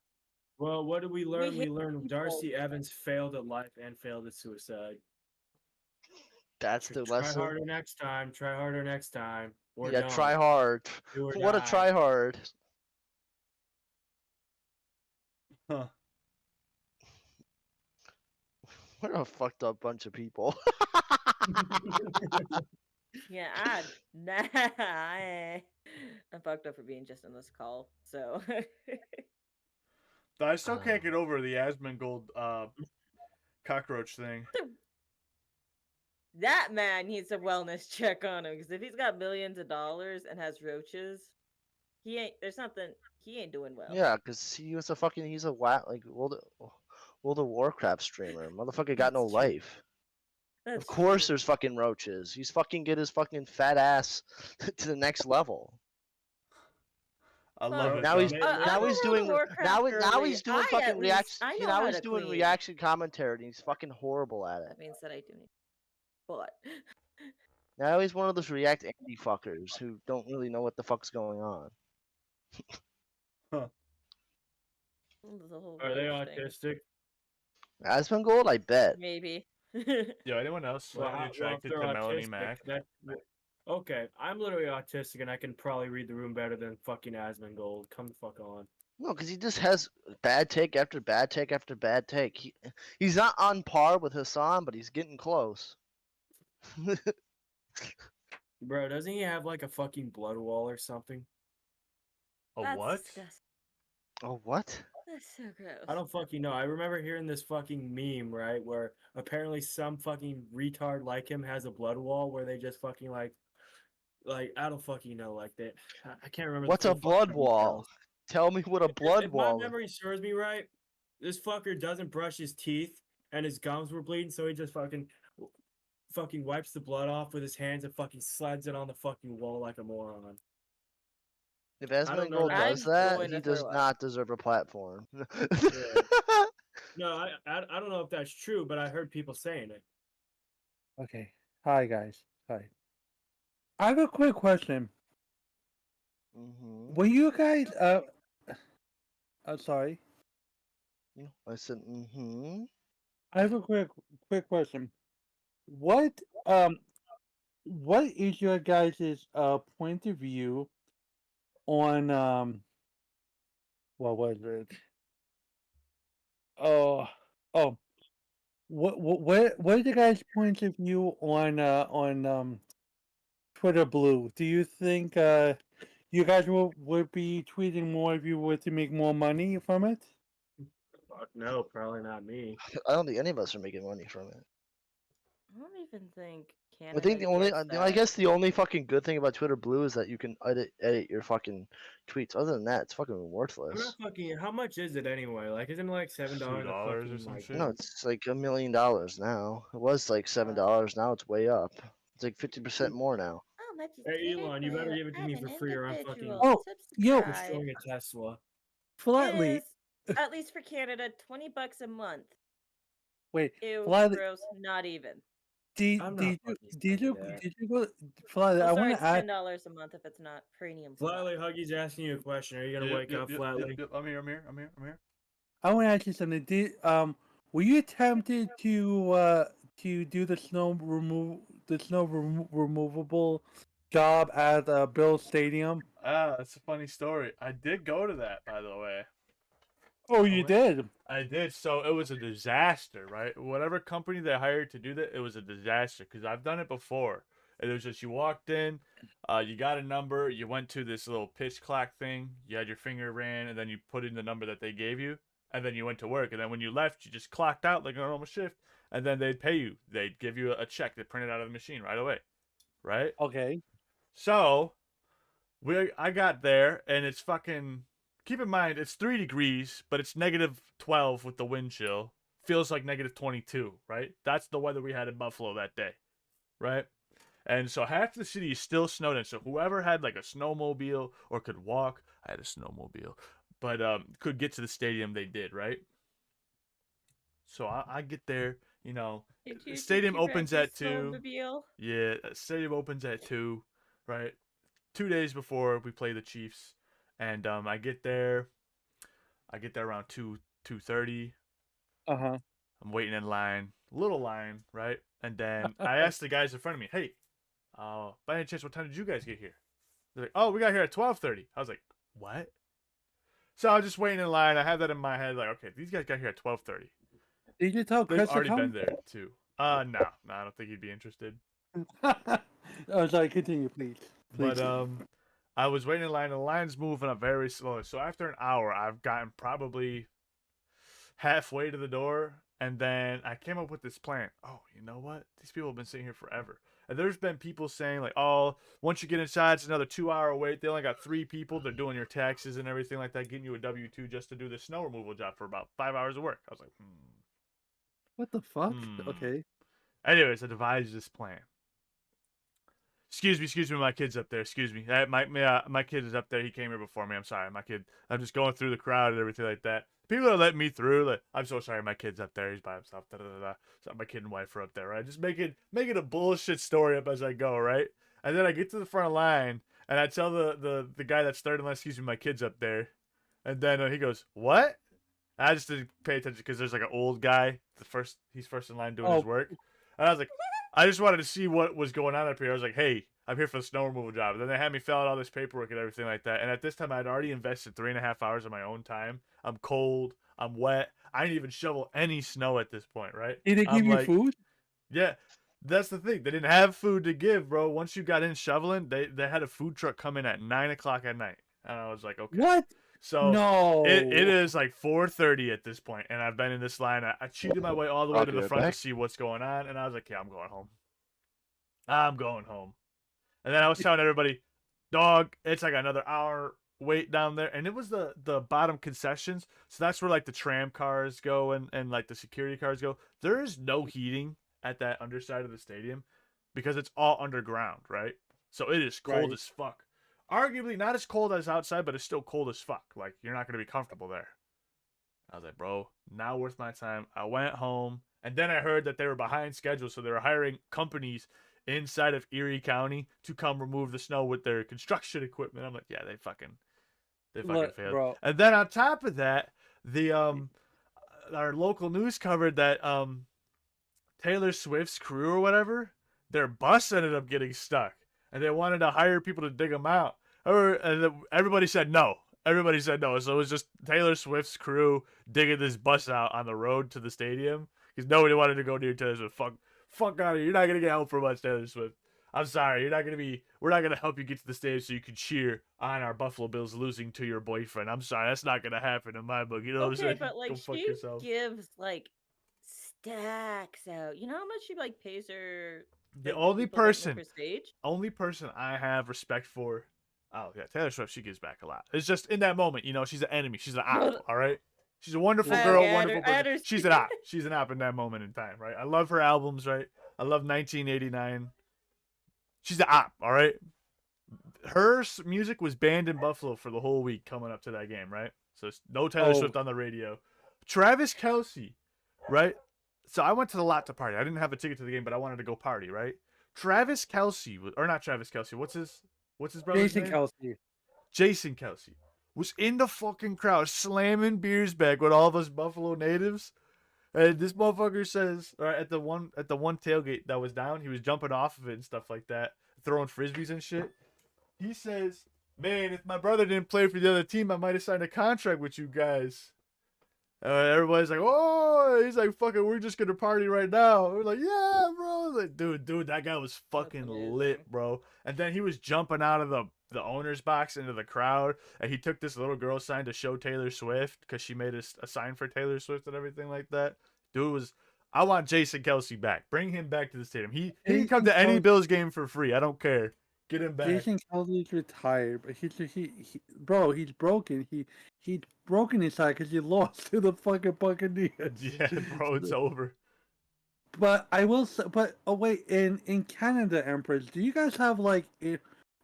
Well, what did we learn? We hate learned people. Darcy Evans failed at life and failed at suicide. That's the Try lesson. harder next time. Try harder next time. Or Yeah, don't. try hard. Do or What a die. try hard. Huh. What a fucked up bunch of people. Yeah, I'm fucked up for being just in this call. So I still can't get over the Asmongold cockroach thing. that man needs a wellness check on him because if he's got millions of dollars and has roaches, he ain't. There's something he ain't doing well. Yeah, because he's a World of Warcraft streamer. Motherfucker got no That's true. life. That's Of course true. there's fucking roaches. He's fucking get his fucking fat ass to the next level. I love it. Now bro. he's now he's doing now he's doing fucking reaction. Now he's doing reaction commentary and he's fucking horrible at it. That means that I do need, but Now he's one of those react indie fuckers who don't really know what the fuck's going on. the whole Are they roach thing. autistic? Asmongold, I bet. Maybe. Yo, anyone else Well, want to be if attracted they're to Melanie autistic, Mac? Okay, I'm literally autistic and I can probably read the room better than fucking Asmongold. Come the fuck on. No, because he just has bad take after bad take after bad take. He's not on par with Hassan, but he's getting close. Bro, doesn't he have like a fucking blood wall or something? A That's what? disgusting. Oh, what? That's so gross. I don't fucking know. I remember hearing this fucking meme, right? Where apparently some fucking retard like him has a blood wall where they just fucking like I don't fucking know, like that. I can't remember. What's the a full blood fucking wall? details. Tell me what a blood If wall my is. memory serves me right, this fucker doesn't brush his teeth and his gums were bleeding, so he just fucking wipes the blood off with his hands and fucking slides it on the fucking wall like a moron. If I don't know Asmongold that. does I'm that, going he to does throw up. not deserve a platform. No, I don't know if that's true, but I heard people saying it. Okay. Hi guys. Hi. I have a quick question. Mm-hmm. When you guys sorry. I said, mm-hmm. I have a quick question. What what is your guys' point of view on what was it? Oh oh what is the guys' point of view on Twitter Blue? Do you think you guys would be tweeting more if you were to make more money from it? Fuck no, probably not me. I don't think any of us are making money from it. I don't even think I think Canada the only, gets I that. guess the only fucking good thing about Twitter Blue is that you can edit your fucking tweets. Other than that, it's fucking I'm not worthless. fucking. How much is it anyway? Like, isn't it like $7 a $2 or fucking some like? shit. No, it's like $1 million now. It was like $7. Now it's way up. It's like 50% more now. How much is Hey Twitter Elon, you better Blue? give it to I'm me an for free, or I'm fucking individual. Oh, yo, Subscribe. destroying a Tesla. It Flatly. is, at least for Canada, $20 a month. Wait, Ew, Flatly. gross, not even. I'm not Did fucking spending that. you go Flatly? Oh, I sorry, want it's to ask. $10 a month if it's not premium. Flatly, Huggy's asking you a question. Are you gonna Yep, wake yep, up, yep, Flatly? yep, yep. I'm here. I want to ask you something. Were you tempted to do the removable job at Bill's Stadium? Ah, that's a funny story. I did go to that, by the way. Oh, you did. I did. So it was a disaster, right? Whatever company they hired to do that, it was a disaster because I've done it before. It was just you walked in, you got a number, you went to this little pitch clock thing, you had your finger ran, and then you put in the number that they gave you, and then you went to work. And then when you left, you just clocked out like a normal shift, and then they'd pay you. They'd give you a check that printed out of the machine right away, right? Okay. So I got there, and it's fucking. Keep in mind, it's 3 degrees, but it's negative 12 with the wind chill. Feels like negative 22, right? That's the weather we had in Buffalo that day, right? And so half the city is still snowed in. So whoever had like a snowmobile or could walk, I had a snowmobile, but could get to the stadium, they did, right? So I get there, Did you stadium get your opens at practice 2. snowmobile? Yeah, stadium opens at 2, right? 2 days before we play the Chiefs, and I get there. I get there around 2:30. Uh-huh. I'm waiting in line, little line, right? And then I asked the guys in front of me, "Hey, by any chance, what time did you guys get here?" They're like, "Oh, we got here at 12:30." I was like, "What?" So I was just waiting in line. I had that in my head, like, okay, these guys got here at 12:30. Did you tell They've Chris to already come? been there too. No, I don't think he'd be interested. Oh, sorry. Continue, please. But I was waiting in line, and the line's moving up very slowly. So after an hour, I've gotten probably halfway to the door, and then I came up with this plan. Oh, you know what? These people have been sitting here forever. And there's been people saying like, "Oh, once you get inside, it's another 2-hour wait." They only got 3 people. They're doing your taxes and everything like that, getting you a W-2 just to do the snow removal job for about 5 hours of work. I was like, What the fuck? hmm. Okay. Anyways, I devised this plan. Excuse me, my kid's up there. Excuse me. My kid is up there. He came here before me. I'm sorry, my kid. I'm just going through the crowd and everything like that. People are letting me through. Like, I'm so sorry, my kid's up there. He's by himself. Da, da, da, da. So my kid and wife are up there, right? Just make it a bullshit story up as I go, right? And then I get to the front line and I tell the guy that's third in line, excuse me, my kid's up there. And then he goes, "What?" And I just didn't pay attention because there's like an old guy. He's first in line doing his work. And I was like, I just wanted to see what was going on up here. I was like, "Hey, I'm here for the snow removal job." And then they had me fill out all this paperwork and everything like that. And at this time, I'd already invested 3.5 hours of my own time. I'm cold. I'm wet. I didn't even shovel any snow at this point, right? Did they give you food? Yeah, that's the thing. They didn't have food to give, bro. Once you got in shoveling, they had a food truck come in at 9 o'clock at night. And I was like, okay. What? So No. it is like 4:30 at this point, and I've been in this line. I cheated my way all the way to the front to see what's going on, and I was like, yeah, I'm going home. I'm going home. And then I was telling everybody, dog, it's like another hour wait down there. And it was the bottom concessions. So that's where like the tram cars go and like the security cars go. There is no heating at that underside of the stadium because it's all underground, right? So it is cold as fuck. Arguably not as cold as outside, but it's still cold as fuck. Like, you're not going to be comfortable there. I was like, bro, not worth my time. I went home, and then I heard that they were behind schedule, so they were hiring companies inside of Erie County to come remove the snow with their construction equipment. I'm like, yeah, they fucking Look, failed. bro. And then on top of that, the our local news covered that Taylor Swift's crew or whatever, their bus ended up getting stuck, and they wanted to hire people to dig them out. And everybody said no. Everybody said no. So it was just Taylor Swift's crew digging this bus out on the road to the stadium because nobody wanted to go near Taylor Swift. Fuck out of here. You're not gonna get help from us, Taylor Swift. I'm sorry. You're not gonna be. We're not gonna help you get to the stage so you can cheer on our Buffalo Bills losing to your boyfriend. I'm sorry. That's not gonna happen in my book. You know what I'm Okay, saying? but like Go fuck she yourself. gives like stacks out. You know how much she like pays her The like, only people that move person her stage? only person I have respect for. Oh yeah, Taylor Swift. She gives back a lot. It's just in that moment, you know, she's an enemy. She's an op. All right. She's a wonderful Okay, girl, I wonderful person. understand. She's an op. She's an op in that moment in time, right? I love her albums, right? I love 1989. She's an op. All right. Her music was banned in Buffalo for the whole week coming up to that game, right? So no Taylor Oh. Swift on the radio. Travis Kelce, right? So I went to the lot to party. I didn't have a ticket to the game, but I wanted to go party, right? Travis Kelce, or not Travis Kelce. What's his brother's Jason name? Kelsey. Jason Kelce was in the fucking crowd slamming beers back with all of us Buffalo natives. And this motherfucker says, or at the one tailgate that was down, he was jumping off of it and stuff like that, throwing frisbees and shit. He says, "Man, if my brother didn't play for the other team, I might have signed a contract with you guys." Everybody's like, "Oh," he's like, "Fucking, we're just gonna party right now." We're like, "Yeah, bro." Like, dude, that guy was fucking lit, amazing. bro. And then he was jumping out of the owner's box into the crowd, and he took this little girl sign to show Taylor Swift because she made a sign for Taylor Swift and everything like that. Dude was. I want Jason Kelce back. Bring him back to the stadium. He can come Jason to any Kelsey- Bills game for free. I don't care. Get him back. Jason Kelsey's retired, but bro, he's broken. He's broken inside because he lost to the fucking Buccaneers. Yeah, bro, it's over. But I will say, oh wait, in Canada, Empress, do you guys have like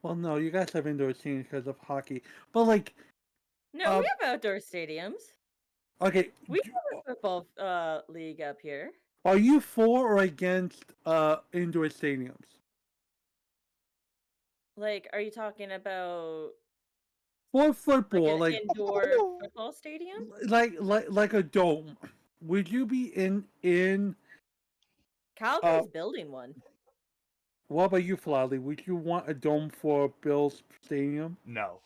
well, no, you guys have indoor scenes because of hockey. But like, No, we have outdoor stadiums. okay, We have a football league up here. are you for or against indoor stadiums? Like, are you talking about For like football, an like indoor football stadium? like a dome. Would you be in? Calgary's building one. What about you, Flavly? Would you want a dome for Bills Stadium? No.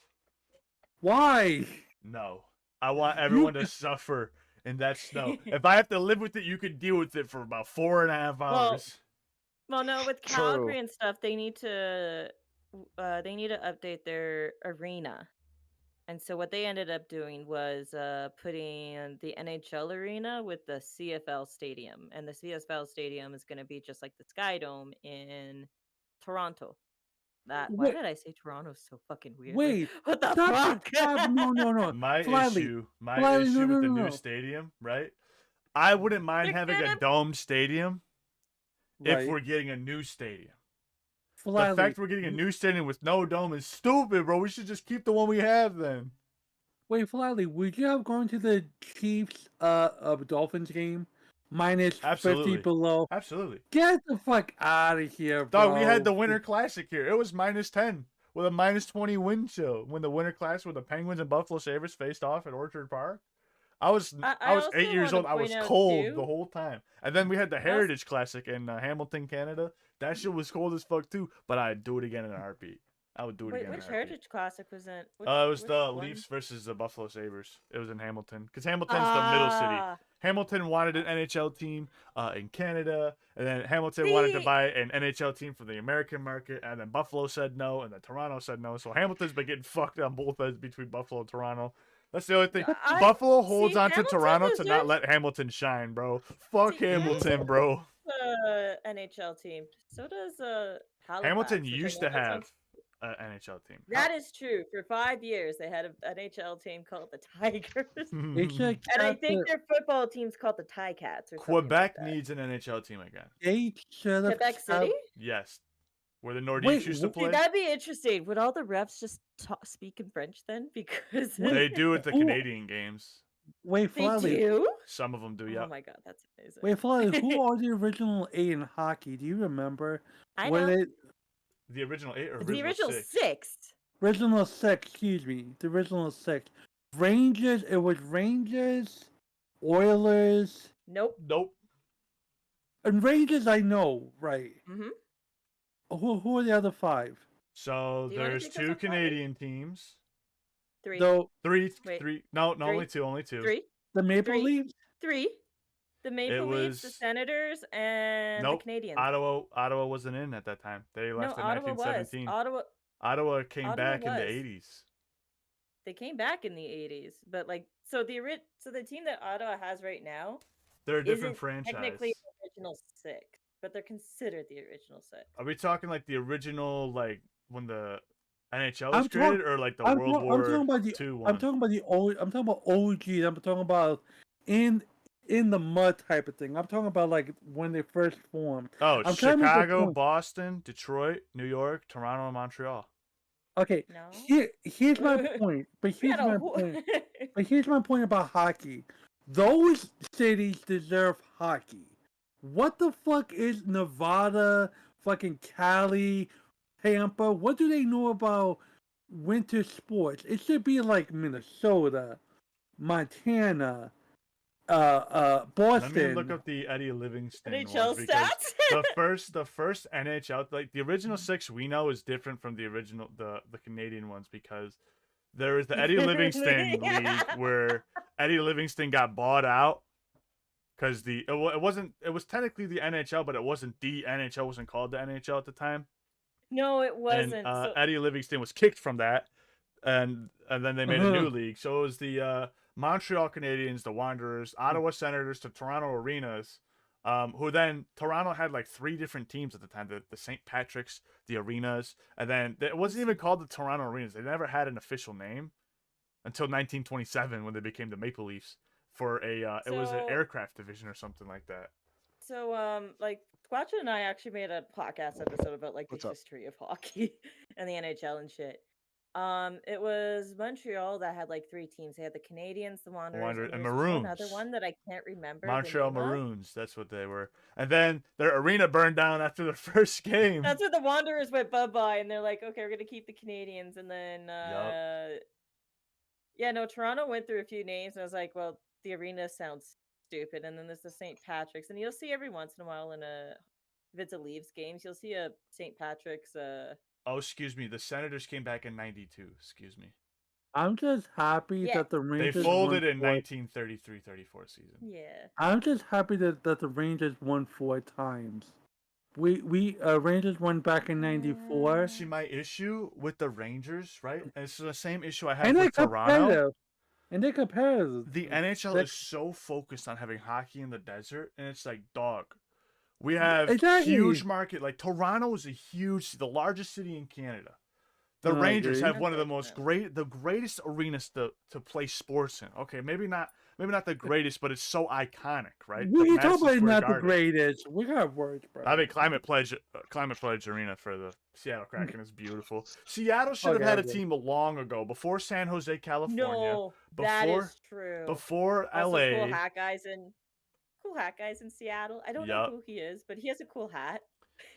Why? No. I want everyone to suffer in that snow. If I have to live with it, you can deal with it for about 4.5 hours. Well, no, with True. Calgary and stuff, they need to update their arena. And so what they ended up doing was putting the NHL arena with the CFL stadium, and the CFL stadium is going to be just like the Sky Dome in Toronto. Why Wait. did I say Toronto so fucking weird? Wait, What the stop, fuck? stop, no. My Flavly, issue Flavly, no, with the no. new stadium, right? I wouldn't mind They're having a gonna- domed stadium if Right. we're getting a new stadium. The Flavly, fact we're getting a new stadium with no dome is stupid, bro. We should just keep the one we have then. wait, Flavly, would you have gone to the Chiefs Dolphins game? Minus Absolutely. 50 below. Absolutely. Get the fuck out of here, bro. Dog, we had the Winter Classic here. It was -10 with a -20 wind chill when the Winter Classic with the Penguins and Buffalo Sabres faced off at Orchard Park. I was I 8 also years wanna old. I was point out, cold too- the whole time. And then we had the Heritage Classic in Hamilton, Canada. That shit was cold as fuck too. But I'd do it again in a heartbeat. I would do it Wait, again. which in a heartbeat. Heritage Classic was it? It was which the one? Leafs versus the Buffalo Sabres. It was in Hamilton because Hamilton's the middle city. Ah, Hamilton wanted an NHL team in Canada, and then Hamilton wanted to See- buy an NHL team for the American market, and then Buffalo said no, and then Toronto said no. So Hamilton's been getting fucked on both ends between Buffalo and Toronto. That's the only thing. Buffalo holds on to Hamilton Toronto to not deserves- let Hamilton shine, bro. Fuck See, Hamilton, bro. NHL team. So does Halifax, Hamilton which I used know to that's on- have an NHL team. That is true. For 5 years, they had an NHL team called the Tigers, They should and I have think kept their football team's called the Ticats. Or Quebec something like needs an NHL team again. they should that. have Quebec City. Yes. Where the Nordiques Wait, used to wh- play. See, that'd be interesting. Would all the refs just speak in French then? Because They do at the Who- Canadian games. Wait, They Flatly. do? Some of them do, yeah. Oh my god, that's amazing. Wait, Flatly. Who are the original 8 in hockey? Do you remember? I When know. they The original 8 or The original 6? 6. original 6? Excuse me. The original 6. Rangers. It was Rangers, Oilers, Nope. Nope. and Rangers. I know, right? Mm-hmm. Who are the other 5? So Do you wanna there's take us 2 on Friday? Canadian teams. 3. Though 3, Wait. 3. No, Three? only 2, only 2. 3. the Maple 3. Leafs. 3. The Maple Leafs, the was- Senators, and Nope. the Canadians. Ottawa wasn't in at that time. They No, left in Ottawa was. 1917. Ottawa. Ottawa came Ottawa back in the was. 80s. They came back in the 80s, but like so the team that Ottawa has right now They're a different isn't franchise. technically the original 6, but they're considered the original 6. Are we talking like the original, like when the NHL I'm was created, talk- or like the I'm World talking War about the. II I'm one? talking about the old. I'm talking about OG. I'm talking about in the mud type of thing. I'm talking about like when they first formed. Oh, I'm trying to make a Chicago, point. Boston, Detroit, New York, Toronto, and Montreal. Okay, No. here's my point. But We here's had a my whole- point. But here's my point about hockey. Those cities deserve hockey. What the fuck is Nevada, fucking Cali, Tampa? What do they know about winter sports? It should be like Minnesota, Montana, Boston. Let me look up the Eddie Livingston NHL ones, because stats. the first NHL, like the original 6 we know is different from the original the Canadian ones, because there was the Eddie Livingston league where Eddie Livingston got bought out because it was technically the NHL, but it wasn't the NHL. It wasn't called the NHL at the time. No, it wasn't. And so, Eddie Livingston was kicked from that, and then they made a new league. So it was the Montreal Canadiens, the Wanderers, Ottawa Senators, to Toronto Arenas, who then Toronto had like 3 different teams at the time: the St. Patrick's, the Arenas, and then it wasn't even called the Toronto Arenas. They never had an official name until 1927 when they became the Maple Leafs for it was an So- aircraft division or something like that. So, like, Squatcha and I actually made a podcast episode about like What's the up? history of hockey and the NHL and shit. It was Montreal that had like 3 teams. They had the Canadians, the Wanderers, And there's one other Maroons. one that I can't remember. Montreal the name of. Maroons, that's what they were. And then their arena burned down after the first game. That's where the Wanderers went bye-bye, and they're like, okay, we're gonna keep the Canadians, and then yeah, no, Toronto went through a few names, and I was like, well, the arena sounds stupid, and then there's the St. Patrick's, and you'll see every once in a while if it's a Leafs games, you'll see a St. Patrick's. Oh, excuse me. The Senators came back in '92. Excuse me. I'm just happy Yeah. that the They Rangers folded won in 4 1933-34 season. Yeah. I'm just happy that the Rangers won 4 times. We Rangers won back in '94. See, my issue with the Rangers, right? And it's the same issue I have And they're with Toronto. competitive. And they're competitive. The NHL That- is so focused on having hockey in the desert, and it's like, dog. We have Exactly. huge market. Like Toronto is the largest city in Canada. The No, I Rangers agree. have one of the greatest arenas to play sports in. Okay, maybe not the greatest, but it's so iconic, right? What are The you talking Madison about? Square Not the Garden. greatest. We got words, bro. I mean, Climate Pledge Arena for the Seattle Kraken is beautiful. Seattle should have Okay, had a okay. team long ago, before San Jose, California, No, that before- is true. before Also, LA. cool hat guys in Seattle. I don't Yup. know who he is, but he has a cool hat.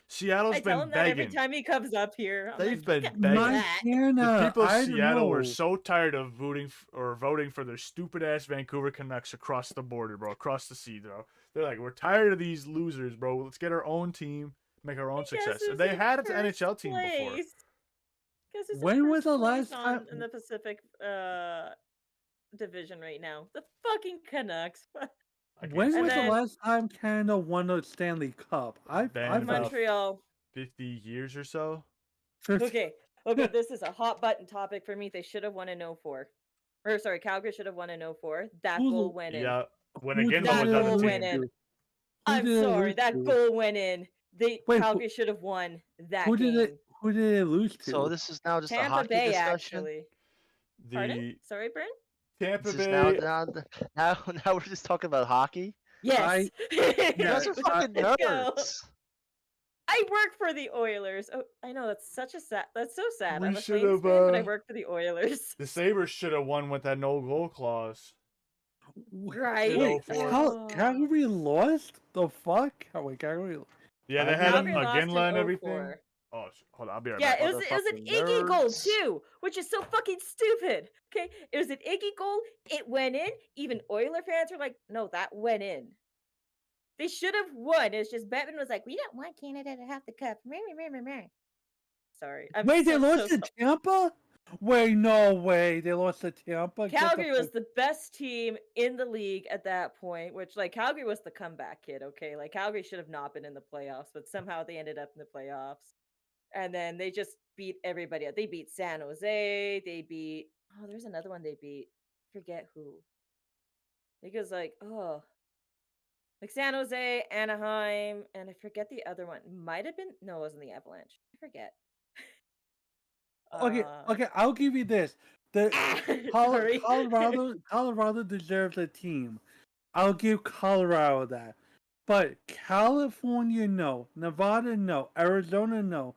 Seattle's I tell been him that every begging. time he comes up here. I'm They've like, been "Get begging. that." The Montana. people of I don't Seattle were know. so tired of voting for their stupid ass Vancouver Canucks across the border, bro, across the sea, bro. They're like, we're tired of these losers, bro. Let's get our own team, make our own Guess success. who's And they in had an first NHL team before. place? Guess who's in When was first the place last time- in the Pacific division right now? The fucking Canucks. I can't When say was that. then- the last time Canada won a Stanley Cup? Been I've about- Montreal. 50 years or so? Okay, this is a hot button topic for me. They should have won in 04. Or sorry, Calgary should have won in 04. That Who's- goal went in. Yeah. When Who again, did no that one's on goal the went team. in. Who I'm did it sorry, lose that to? goal went in. Wait, who- Calgary should have won that Who game. did it? Who did it lose to? So this is now just a Tampa hockey Bay, discussion. actually. Pardon? The Sorry, Brent? Tampa This is Bay. now we're just talking about hockey. Yes. You guys are fucking Let's go. nerds. I work for the Oilers. Oh, I know that's so sad. We I'm a should Flames have, fan, but I work for the Oilers. The Sabres should have won with that no goal clause. Right? Wait, for- Oh. Calgary lost? The fuck? Oh, wait, Calgary. Yeah, they had Calgary a lost Ginla and in everything. 04. Oh, hold on, I'll be right Yeah, back. it was an Motherfucking Iggy goal nerds. too, which is so fucking stupid. Okay, it was an Iggy goal. It went in. Even Oiler fans were like, "No, that went in." They should have won. It's just Batman was like, "We don't want Canada to have the cup." Sorry, I'm Wait, they so lost to sorry. Tampa? Wait, no way. They lost to Tampa? Get the Calgary was fuck- the best team in the league at that point, which like Calgary was the comeback kid, okay? Like Calgary should have not been in the playoffs, but somehow they ended up in the playoffs. And then they just beat everybody up. They beat San Jose, they beat there's another one they beat. Forget who. I think it was like San Jose, Anaheim, and I forget the other one. Might have been no, it wasn't the Avalanche. I forget. Okay, okay, I'll give you this. The Sorry. Colorado deserves a team. I'll give Colorado that. But California, no. Nevada, no. Arizona, no.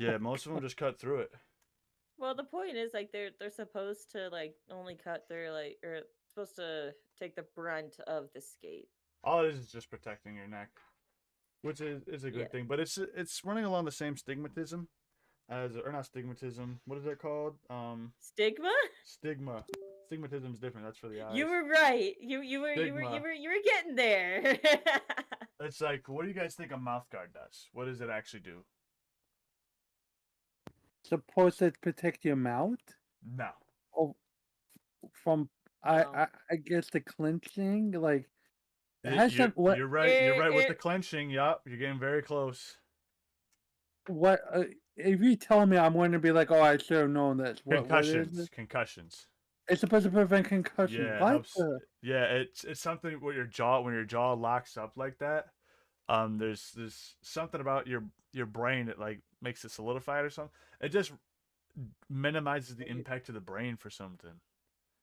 Yeah, most of them just cut through it. Well, the point is like they're supposed to like only cut through like or supposed to take the brunt of the skate. All it is just protecting your neck, which is a Yeah. good thing. But it's running along the same stigmatism as or not stigmatism. What is that called? Stigma? Stigma. Stigmatism is different. That's for the eyes. You were right. Stigma. You were getting there. It's like, what do you guys think a mouth guard does? What does it actually do? Supposed to protect your mouth? No. Oh, from No. I guess the clenching, like it has some what You're right. You're right with the It- clenching. Yup. You're getting very close. what if you tell me, I'm going to be like, oh, I should have known this. What is Concussions. it? Concussions. It's supposed to prevent concussion. Yeah, it What helps. the? Yeah, it's something where when your jaw locks up like that. There's something about your brain that like makes it solidified or something. It just minimizes the impact to the brain for something.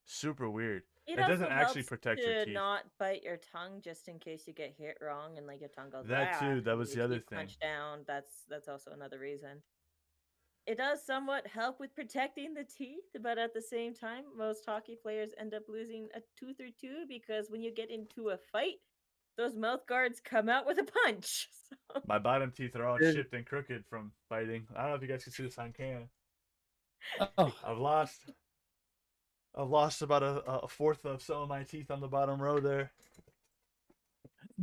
Super weird. It doesn't also actually helps protect your to teeth. not bite your tongue just in case you get hit wrong and like your tongue goes. That too, "Ah," that was your the other teeth thing. punch down. That's also another reason. It does somewhat help with protecting the teeth, but at the same time, most hockey players end up losing a tooth or two because when you get into a fight, those mouth guards come out with a punch. So, My bottom teeth are all Yeah. chipped and crooked from fighting. I don't know if you guys can see this on cam. Oh, I've lost about a fourth of some of my teeth on the bottom row there.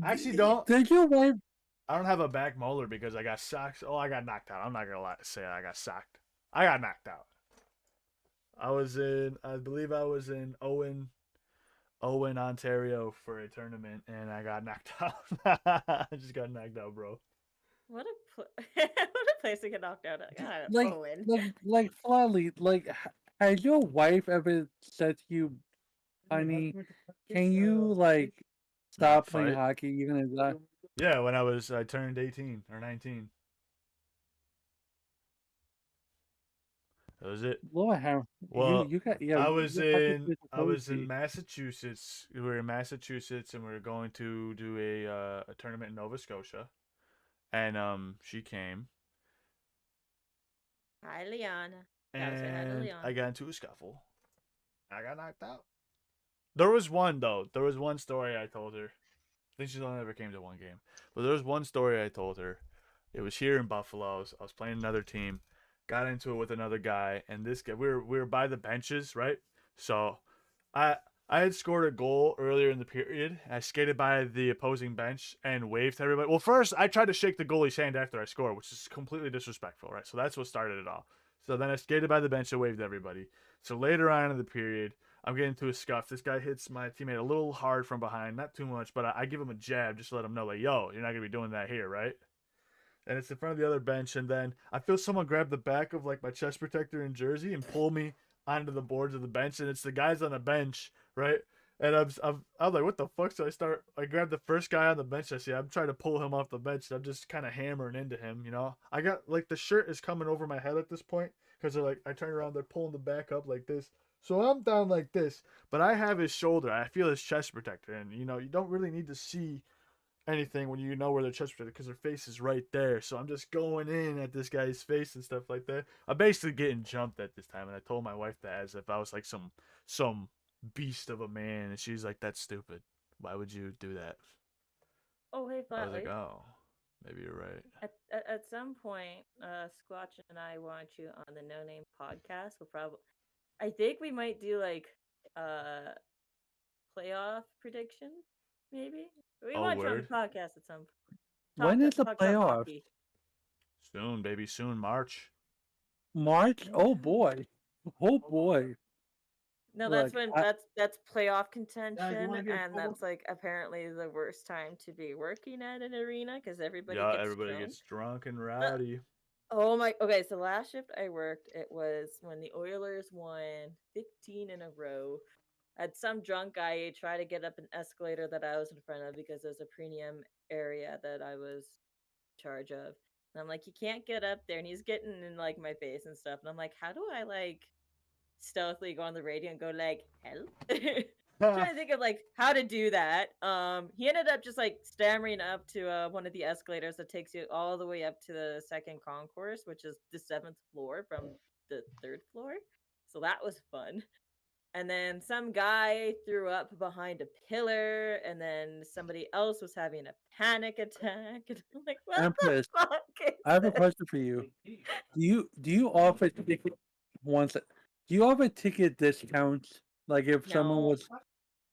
I actually don't. Did your wife? I don't have a back molar because I got socked. Oh, I got knocked out. I'm not gonna say I got socked. I got knocked out. I believe I was in Owen, Ontario for a tournament, and I got knocked out. I just got knocked out, bro. what a what a place to get knocked out at. God, Like, Owen. like Flawley, like, has your wife ever said to you, honey, can you like Not stop playing fight. hockey? You're gonna die. Yeah, when I turned 18 or 19. That was it. Lord, how Well, you got yeah. I was you're fucking in with I was in Rosie. Massachusetts. We were in Massachusetts, and we were going to do a tournament in Nova Scotia, and she came, Hi, Liana. Gotta say hi to and Liana. I got into a scuffle. I got knocked out. There was one though. There was one story I told her. I think she only ever came to one game, but there was one story I told her. It was here in Buffalo. I was playing another team, got into it with another guy, and this guy we were by the benches, right? So, I I had scored a goal earlier in the period. I skated by the opposing bench and waved to everybody. Well, first I tried to shake the goalie's hand after I scored, which is completely disrespectful, right? So that's what started it all. So then I skated by the bench and waved to everybody. So later on in the period, I'm getting to a scuff. This guy hits my teammate a little hard from behind, not too much, but I give him a jab just to let him know, like, yo, you're not gonna be doing that here, right? And it's in front of the other bench, and then I feel someone grab the back of like my chest protector and jersey and pull me onto the boards of the bench, and it's the guys on the bench, right? And I'm like, what the fuck? So I grab the first guy on the bench. I see, I'm trying to pull him off the bench. And I'm just kind of hammering into him, you know. I got like the shirt is coming over my head at this point because they're like, I turn around, they're pulling the back up like this. So I'm down like this, but I have his shoulder. I feel his chest protector, and you know, you don't really need to see anything when you know where their chest protector because their face is right there. So I'm just going in at this guy's face and stuff like that. I'm basically getting jumped at this time, and I told my wife that as if I was like some beast of a man, and she's like, "That's stupid. Why would you do that?" Oh, hey, I was like, Flatley. "Oh, maybe you're right." At some point, Squatch and I want you on the No Name podcast. We'll probably, I think we might do like playoff prediction, maybe. We Oh, want you on the word. podcast at some When is the talk some playoff? hockey. Soon, baby, soon, March. March? Oh boy. Oh boy. No, Look, that's when that's playoff contention, and that's like apparently the worst time to be working at an arena because everybody Yeah, gets everybody drunk. gets drunk and rowdy. Oh my! Okay, so last shift I worked, it was when the Oilers won 15 in a row. Had some drunk guy try to get up an escalator that I was in front of because there's a premium area that I was in charge of. And I'm like, you can't get up there, and he's getting in like my face and stuff. And I'm like, how do I like stealthily go on the radio and go like, help? trying to think of like how to do that. He ended up just like stammering up to one of the escalators that takes you all the way up to the second concourse, which is the 7th floor from the 3rd floor. So that was fun. And then some guy threw up behind a pillar, and then somebody else was having a panic attack. And I'm like, what Empress, the fuck is I have a this? question for you. Do you offer ticket once? Do you offer ticket discounts? Like if someone No, was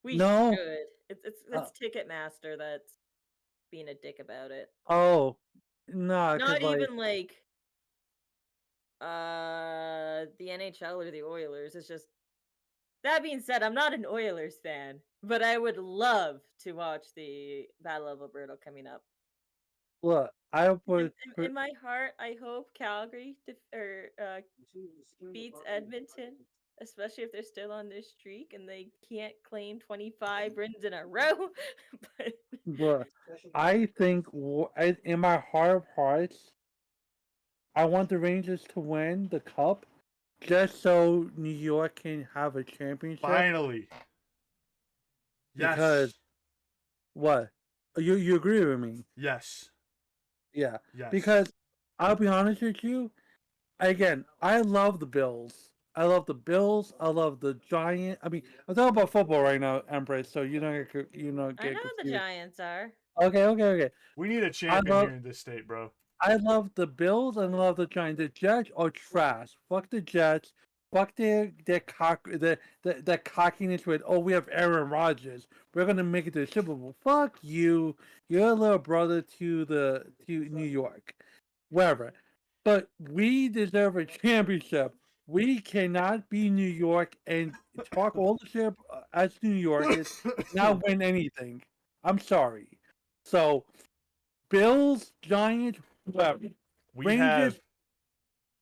we no, should. It's Ticketmaster that's being a dick about it. oh, nah, cause Not like even like the NHL or the Oilers. It's just that being said, I'm not an Oilers fan, but I would love to watch the Battle of Alberta coming up. look, I In, would. in my heart, I hope Calgary beats Edmonton, especially if they're still on this streak and they can't claim 25 wins in a row. But But I think in my heart of hearts, I want the Rangers to win the cup, just so New York can have a championship. Finally. Yes. Because what? You agree with me? Yes. Yeah. Yes. Because I'll be honest with you. Again, I love the Bills. I love the Bills. I love the Giants. I mean, I'm talking about football right now, Empress. So you don't get I know the confused. Giants are. Okay. We need a champion here in this state, bro. I love the Bills and I love the Giants. The Jets are trash. Fuck the Jets. Fuck their cockiness with, oh, we have Aaron Rodgers. We're gonna make it to the Super Bowl. Fuck you. You're a little brother to New York. Wherever. But we deserve a championship. We cannot be New York and talk all the shit as New Yorkers, not win anything. I'm sorry. So Bills, Giants, whoever. We Rangers, have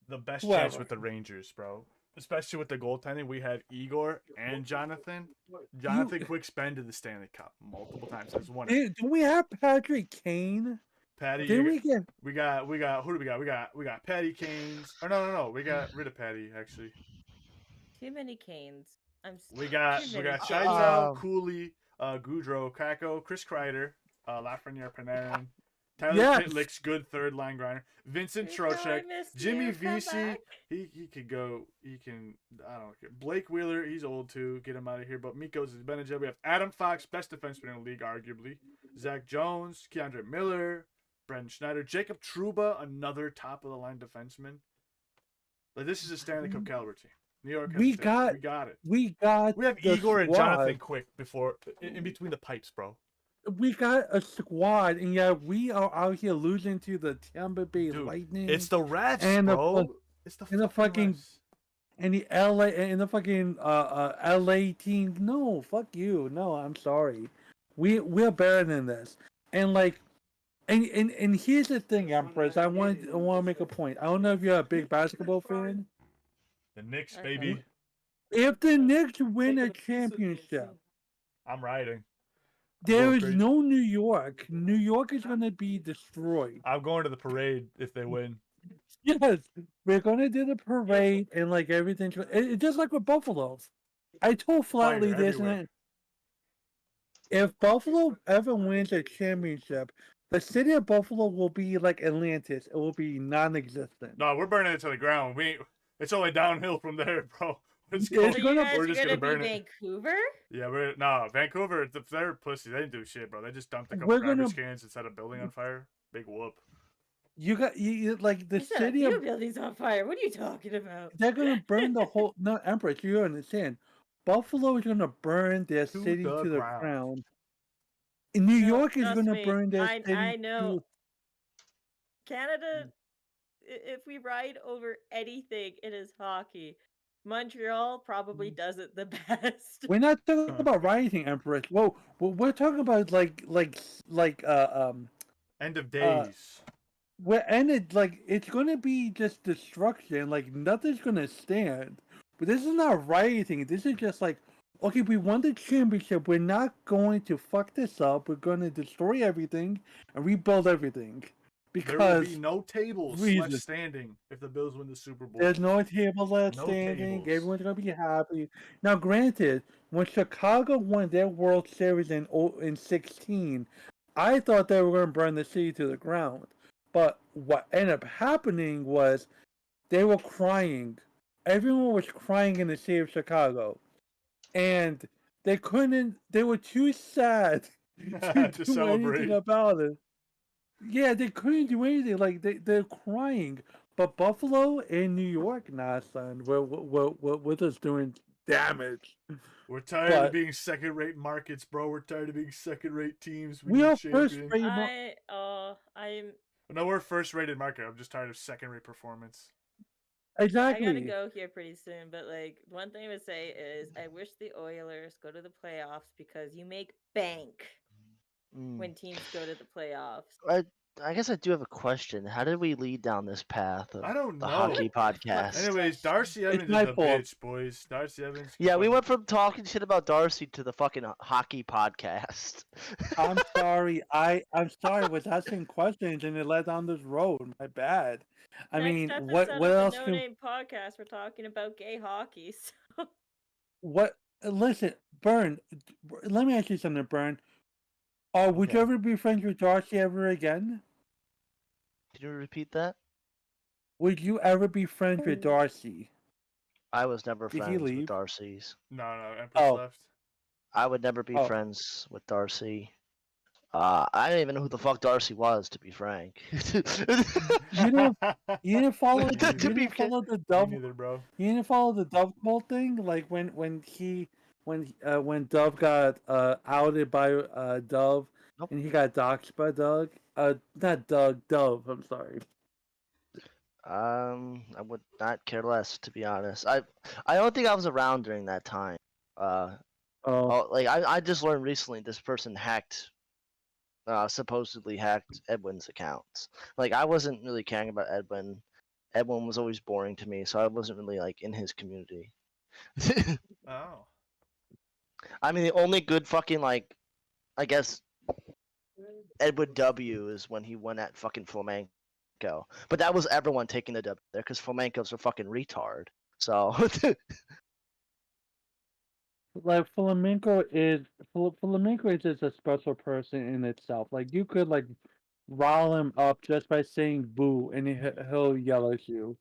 the best whoever. chance with the Rangers, bro. Especially with the goaltending. We had Igor and Jonathan. Jonathan Quick spended the Stanley Cup multiple times. Has won it. Do we have Patrick Kane? Patty, Did we get? we got who do we got? We got Patty Canes. Or no. We got rid of Patty actually. Too many Canes. We got too many Canes. Chaizo, Cooley, Goudreau, Kako, Chris Kreider, Lafreniere, Panarin, Tyler Pitlick's good third line grinder, Vincent Trocheck, Jimmy Vesey. He could go. He can. I don't care. Blake Wheeler. He's old too. Get him out of here. But Mikos is Benajed. We have Adam Fox, best defenseman in the league, arguably. Zach Jones, Keandre Miller, Brendan Schneider, Jacob Trouba, another top of the line defenseman. Like this is a Stanley Cup caliber team. New York. We got it. We have Igor and Jonathan Quick before in between the pipes, bro. We got a squad, and yet we are out here losing to the Tampa Bay Lightning. It's the refs, and bro. It's the fucking refs. And the LA and the fucking LA team. No, fuck you. No, I'm sorry. We're better than this. And like, and here's the thing, Empress. I want to make a point. I don't know if you're a big basketball fan. The Knicks, baby. If the Knicks win a championship, I'm riding. There is no New York. New York is going to be destroyed. I'm going to the parade if they win. Yes, we're going to do the parade and like everything. It's just like with Buffalo. I told flatly this, and if Buffalo ever wins a championship, the city of Buffalo will be like Atlantis. It will be non-existent. No, we're burning it to the ground. It's only downhill from there, bro. We're just gonna burn it. Vancouver? Yeah, Vancouver. They're pussy. They didn't do shit, bro. They just dumped a couple garbage cans and set a building on fire. Big whoop. You like the city of buildings on fire. What are you talking about? They're gonna burn the whole. No, Empress, you understand? Buffalo is gonna burn their city to the ground. And New York is gonna burn their city. I know. Canada, if we ride over anything, it is hockey. Montreal probably does it the best. We're not talking about rioting, Empress. Whoa, we're talking about end of days. We're ended it's gonna be just destruction. Like nothing's gonna stand. But this is not rioting. This is just like, okay, we won the championship. We're not going to fuck this up. We're gonna destroy everything and rebuild everything. There will because be no tables left reasons. standing if the Bills win the Super Bowl. There's no table left No standing. tables. Everyone's gonna be happy. Now, granted, when Chicago won their World Series in 16, I thought they were gonna burn the city to the ground. But what ended up happening was they were crying. Everyone was crying in the city of Chicago, and they couldn't. They were too sad to To do anything celebrate. about it. Yeah, they couldn't do anything. Like they're crying. But Buffalo and New York, nah, son, we're just doing damage. We're tired of But being second-rate markets, bro. We're tired of being second-rate teams. We we need are first champion. rate. I'm No, we're a first-rated market. I'm just tired of second-rate performance. I gotta Exactly. go here pretty soon, but like one thing I would say is I wish the Oilers go to the playoffs because you make bank Mm. when teams go to the playoffs. I guess I do have a question. How did we lead down this path of I don't the know. hockey podcast? Anyways, Darcy Evans is my the fault. bitch, boys. Darcy Evans. Yeah, we fucking- went from talking shit about Darcy to the fucking hockey podcast. I'm sorry. I'm sorry. Was asking questions and it led down this road. My bad. I Next mean, episode what of else the No can Name Podcast, we're talking about gay hockey. So what? Listen, Burn. Let me ask you something, Burn. Would you Okay. ever be friends with Darcy ever again? Can you repeat that? Would you ever be friends with Darcy? I was never Did he friends with leave? Darcy's. No, Empress Oh. left. I would never be Oh. friends with Darcy. I didn't even know who the fuck Darcy was, to be frank. You didn't You didn't follow. To You be didn't follow the Me Dove. neither, bro. You didn't follow the Dove cult thing, like when Dove got outed by Dove, Nope. and he got doxxed by Doug. Not Doug, Dove. I'm sorry. I would not care less, to be honest. I don't think I was around during that time. Like I just learned recently this person supposedly hacked Edwin's accounts. Like I wasn't really caring about Edwin. Edwin was always boring to me, so I wasn't really like in his community. Oh. I mean, the only good fucking like, I guess, Edwin W is when he went at fucking Flamenco, but that was everyone taking the W there because Flamenco's a fucking retard. So Like Flamenco is just a special person in itself. Like you could like rile him up just by saying "boo" and he'll yell at you.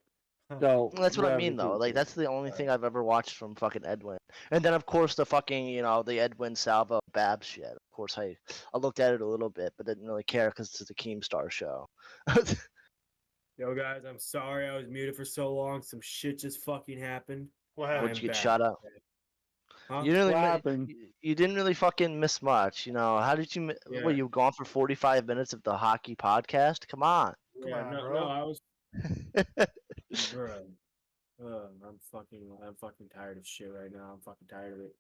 So that's what I whatever mean, though. he Like do. that's the only thing I've ever watched from fucking Edwin. And then of course the fucking the Edwin Salvo Bab shit. Of course I looked at it a little bit, but didn't really care because it's a Keemstar show. Yo, guys, I'm sorry I was muted for so long. Some shit just fucking happened. What I happened? Would am you get back. shut up? Huh? You didn't What really, happened? you didn't really fucking miss much. How did you? Yeah. Were you gone for 45 minutes of the hockey podcast? Come on. Yeah, on, no, bro. I was. Bro. I'm fucking tired of shit right now. I'm fucking tired of it.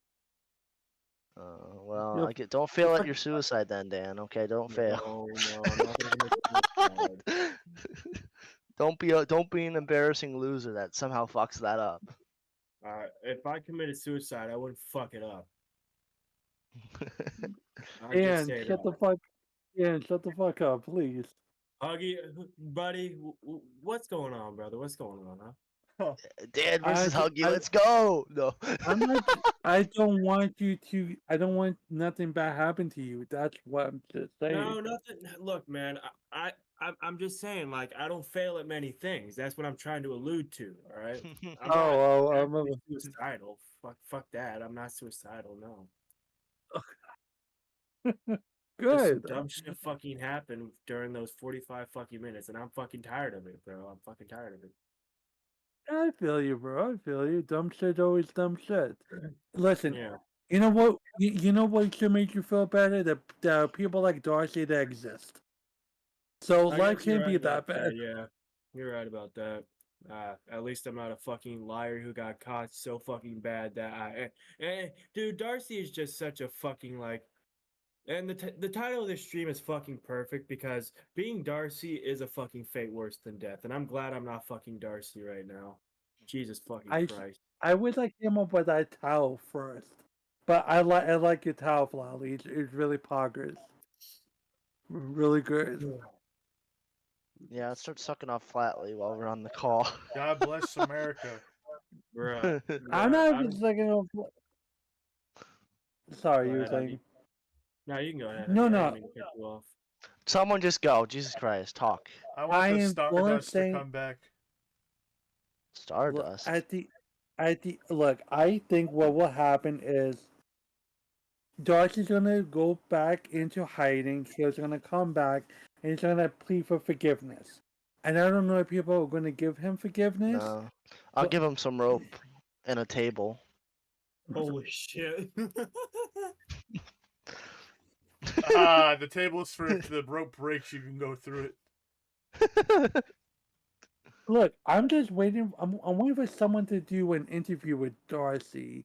Well, Yep. don't fail at your suicide then, Dan. Okay, don't fail. No, I'm not gonna commit suicide. Don't be an embarrassing loser that somehow fucks that up. If I committed suicide, I wouldn't fuck it up. I just And say shut that. the fuck. Yeah, shut the fuck up, please. Huggy, buddy, what's going on, brother? What's going on, huh? Dan versus I- Huggy, I- let's go. No. I'm not. I don't want you to. I don't want nothing bad happen to you. That's what I'm just saying. No, nothing. Look, man, I'm just saying, like, I don't fail at many things. That's what I'm trying to allude to. All right. I'm not actually suicidal. Fuck that. I'm not suicidal. No. Just some Good. dumb shit fucking happened during those 45 fucking minutes, and I'm fucking tired of it, bro. I'm fucking tired of it. I feel you, bro. I feel you. Dumb shit, always dumb shit. Listen, Yeah. you know what? You know what should make you feel better? That there are people like Darcy that exist. So I life guess you're can't be right that about bad. Yeah, you're right about that. At least I'm not a fucking liar who got caught so fucking bad that dude, Darcy is just such a fucking like. And the title of this stream is fucking perfect because being Darcy is a fucking fate worse than death, and I'm glad I'm not fucking Darcy right now. Jesus fucking Christ. I wish I came up with that towel first, but I like your towel, Flally. It's really poggers. Really good. Yeah, let's start sucking off flatly while we're on the call. God bless America. Bruh. I'm bruh, not I even don't- thinking of. Sorry, Go you were ahead, Ivy. saying. No, you can go ahead. No, I no. didn't mean to cut you off. Someone just go. Jesus Christ, talk. I want I the am only Stardust to saying. come back. Look, Stardust. look, I think what will happen is Darcy's gonna go back into hiding. He's gonna come back and he's gonna plead for forgiveness. And I don't know if people are gonna give him forgiveness. No, I'll But give him some rope and a table. Holy shit. Ah, the table's for if the rope breaks, you can go through it. look, I'm just waiting. I'm waiting for someone to do an interview with Darcy.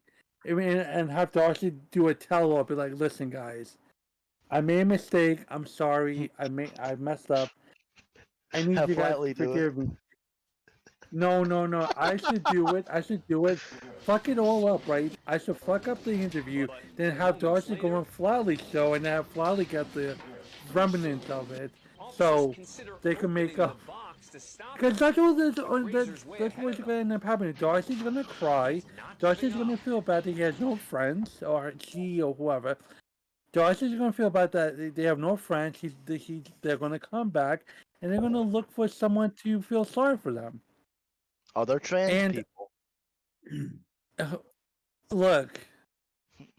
I mean, and have Darcy do a tell-all. Be like, listen, guys, I made a mistake. I'm sorry. I messed up. I need Have you guys to Flatley do it. forgive me. No, no, no. I should do it. I should do it. Fuck it all up, right? I should fuck up the interview, then have Darcy go on Flatley's show and have Flatley get the remnants of it, so they can make up. Because that's what that's what's going to end up happening. Darcy's going to cry. Darcy's going to feel bad that he has no friends, or she, or whoever. Darcy's going to feel bad that they have no friends. They're going to come back, and they're going to look for someone to feel sorry for them. Other trans And people. look,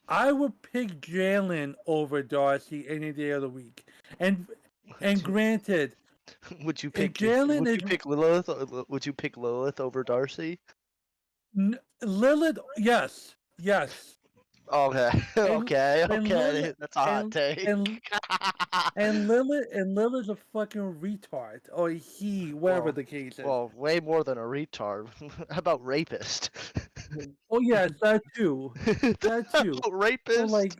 I would pick Jalen over Darcy any day of the week. And granted, Would you and pick? Jalen Would is you pick Lilith? Would you pick Lilith over Darcy? Lilith. Yes, yes. Okay, And okay, and okay. Lilith That's a hot and take. Lilith's a fucking retard, or he, whatever Well, the case is. well, way more than a retard. How about rapist? Oh yes, that too. That How too. about rapist? So like,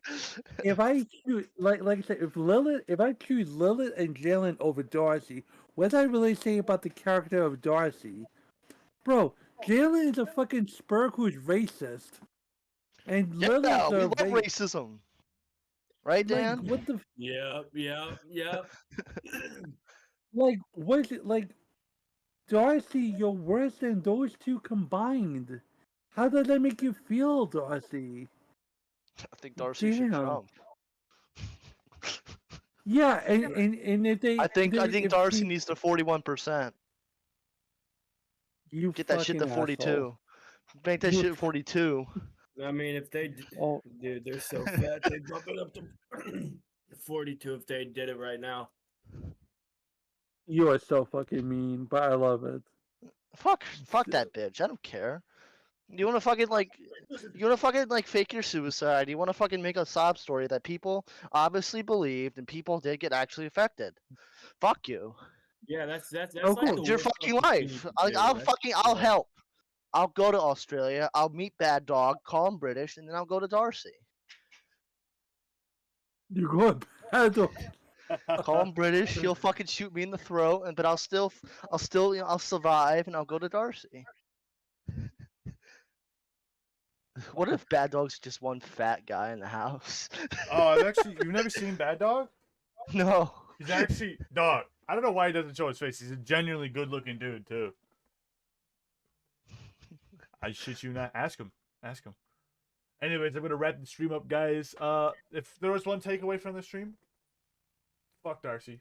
if I choose, like I said, if I choose Lilith and Jalen over Darcy, what did I really say about the character of Darcy? Bro, Jalen is a fucking spurk who's racist, and Yeah, Lilith's we a love racism, right, like Dan? what the Yep. like what is it like? Darcy, you're worse than those two combined. How does that make you feel, Darcy? I think Darcy should Damn. jump. Yeah, and if they, I think if Darcy she, needs the 41%. you Get that shit to fucking 42. asshole. Make that You- shit 42. I mean, if they, Oh, dude, they're so fat, they'd bump it up to 42 if they did it right now. you are so fucking mean, but I love it. Fuck that bitch. I don't care. You wanna fucking like fake your suicide. You wanna fucking make a sob story that people obviously believed and people did get actually affected. Fuck you. Yeah, that's Oh, like cool. the It's your worst fucking thing you life. can do. I'll yeah. help. I'll go to Australia. I'll meet Bad Dog, call him British, and then I'll go to Darcy. You're going bad. Call him British. He'll fucking shoot me in the throat, but I'll still, I'll survive, and I'll go to Darcy. What if Bad Dog's just one fat guy in the house? Oh, you've never seen Bad Dog? No. He's actually dog. I don't know why he doesn't show his face. He's a genuinely good-looking dude too. I shit you not. Ask him. Ask him. Anyways, I'm gonna wrap the stream up, guys. If there was one takeaway from the stream, fuck Darcy.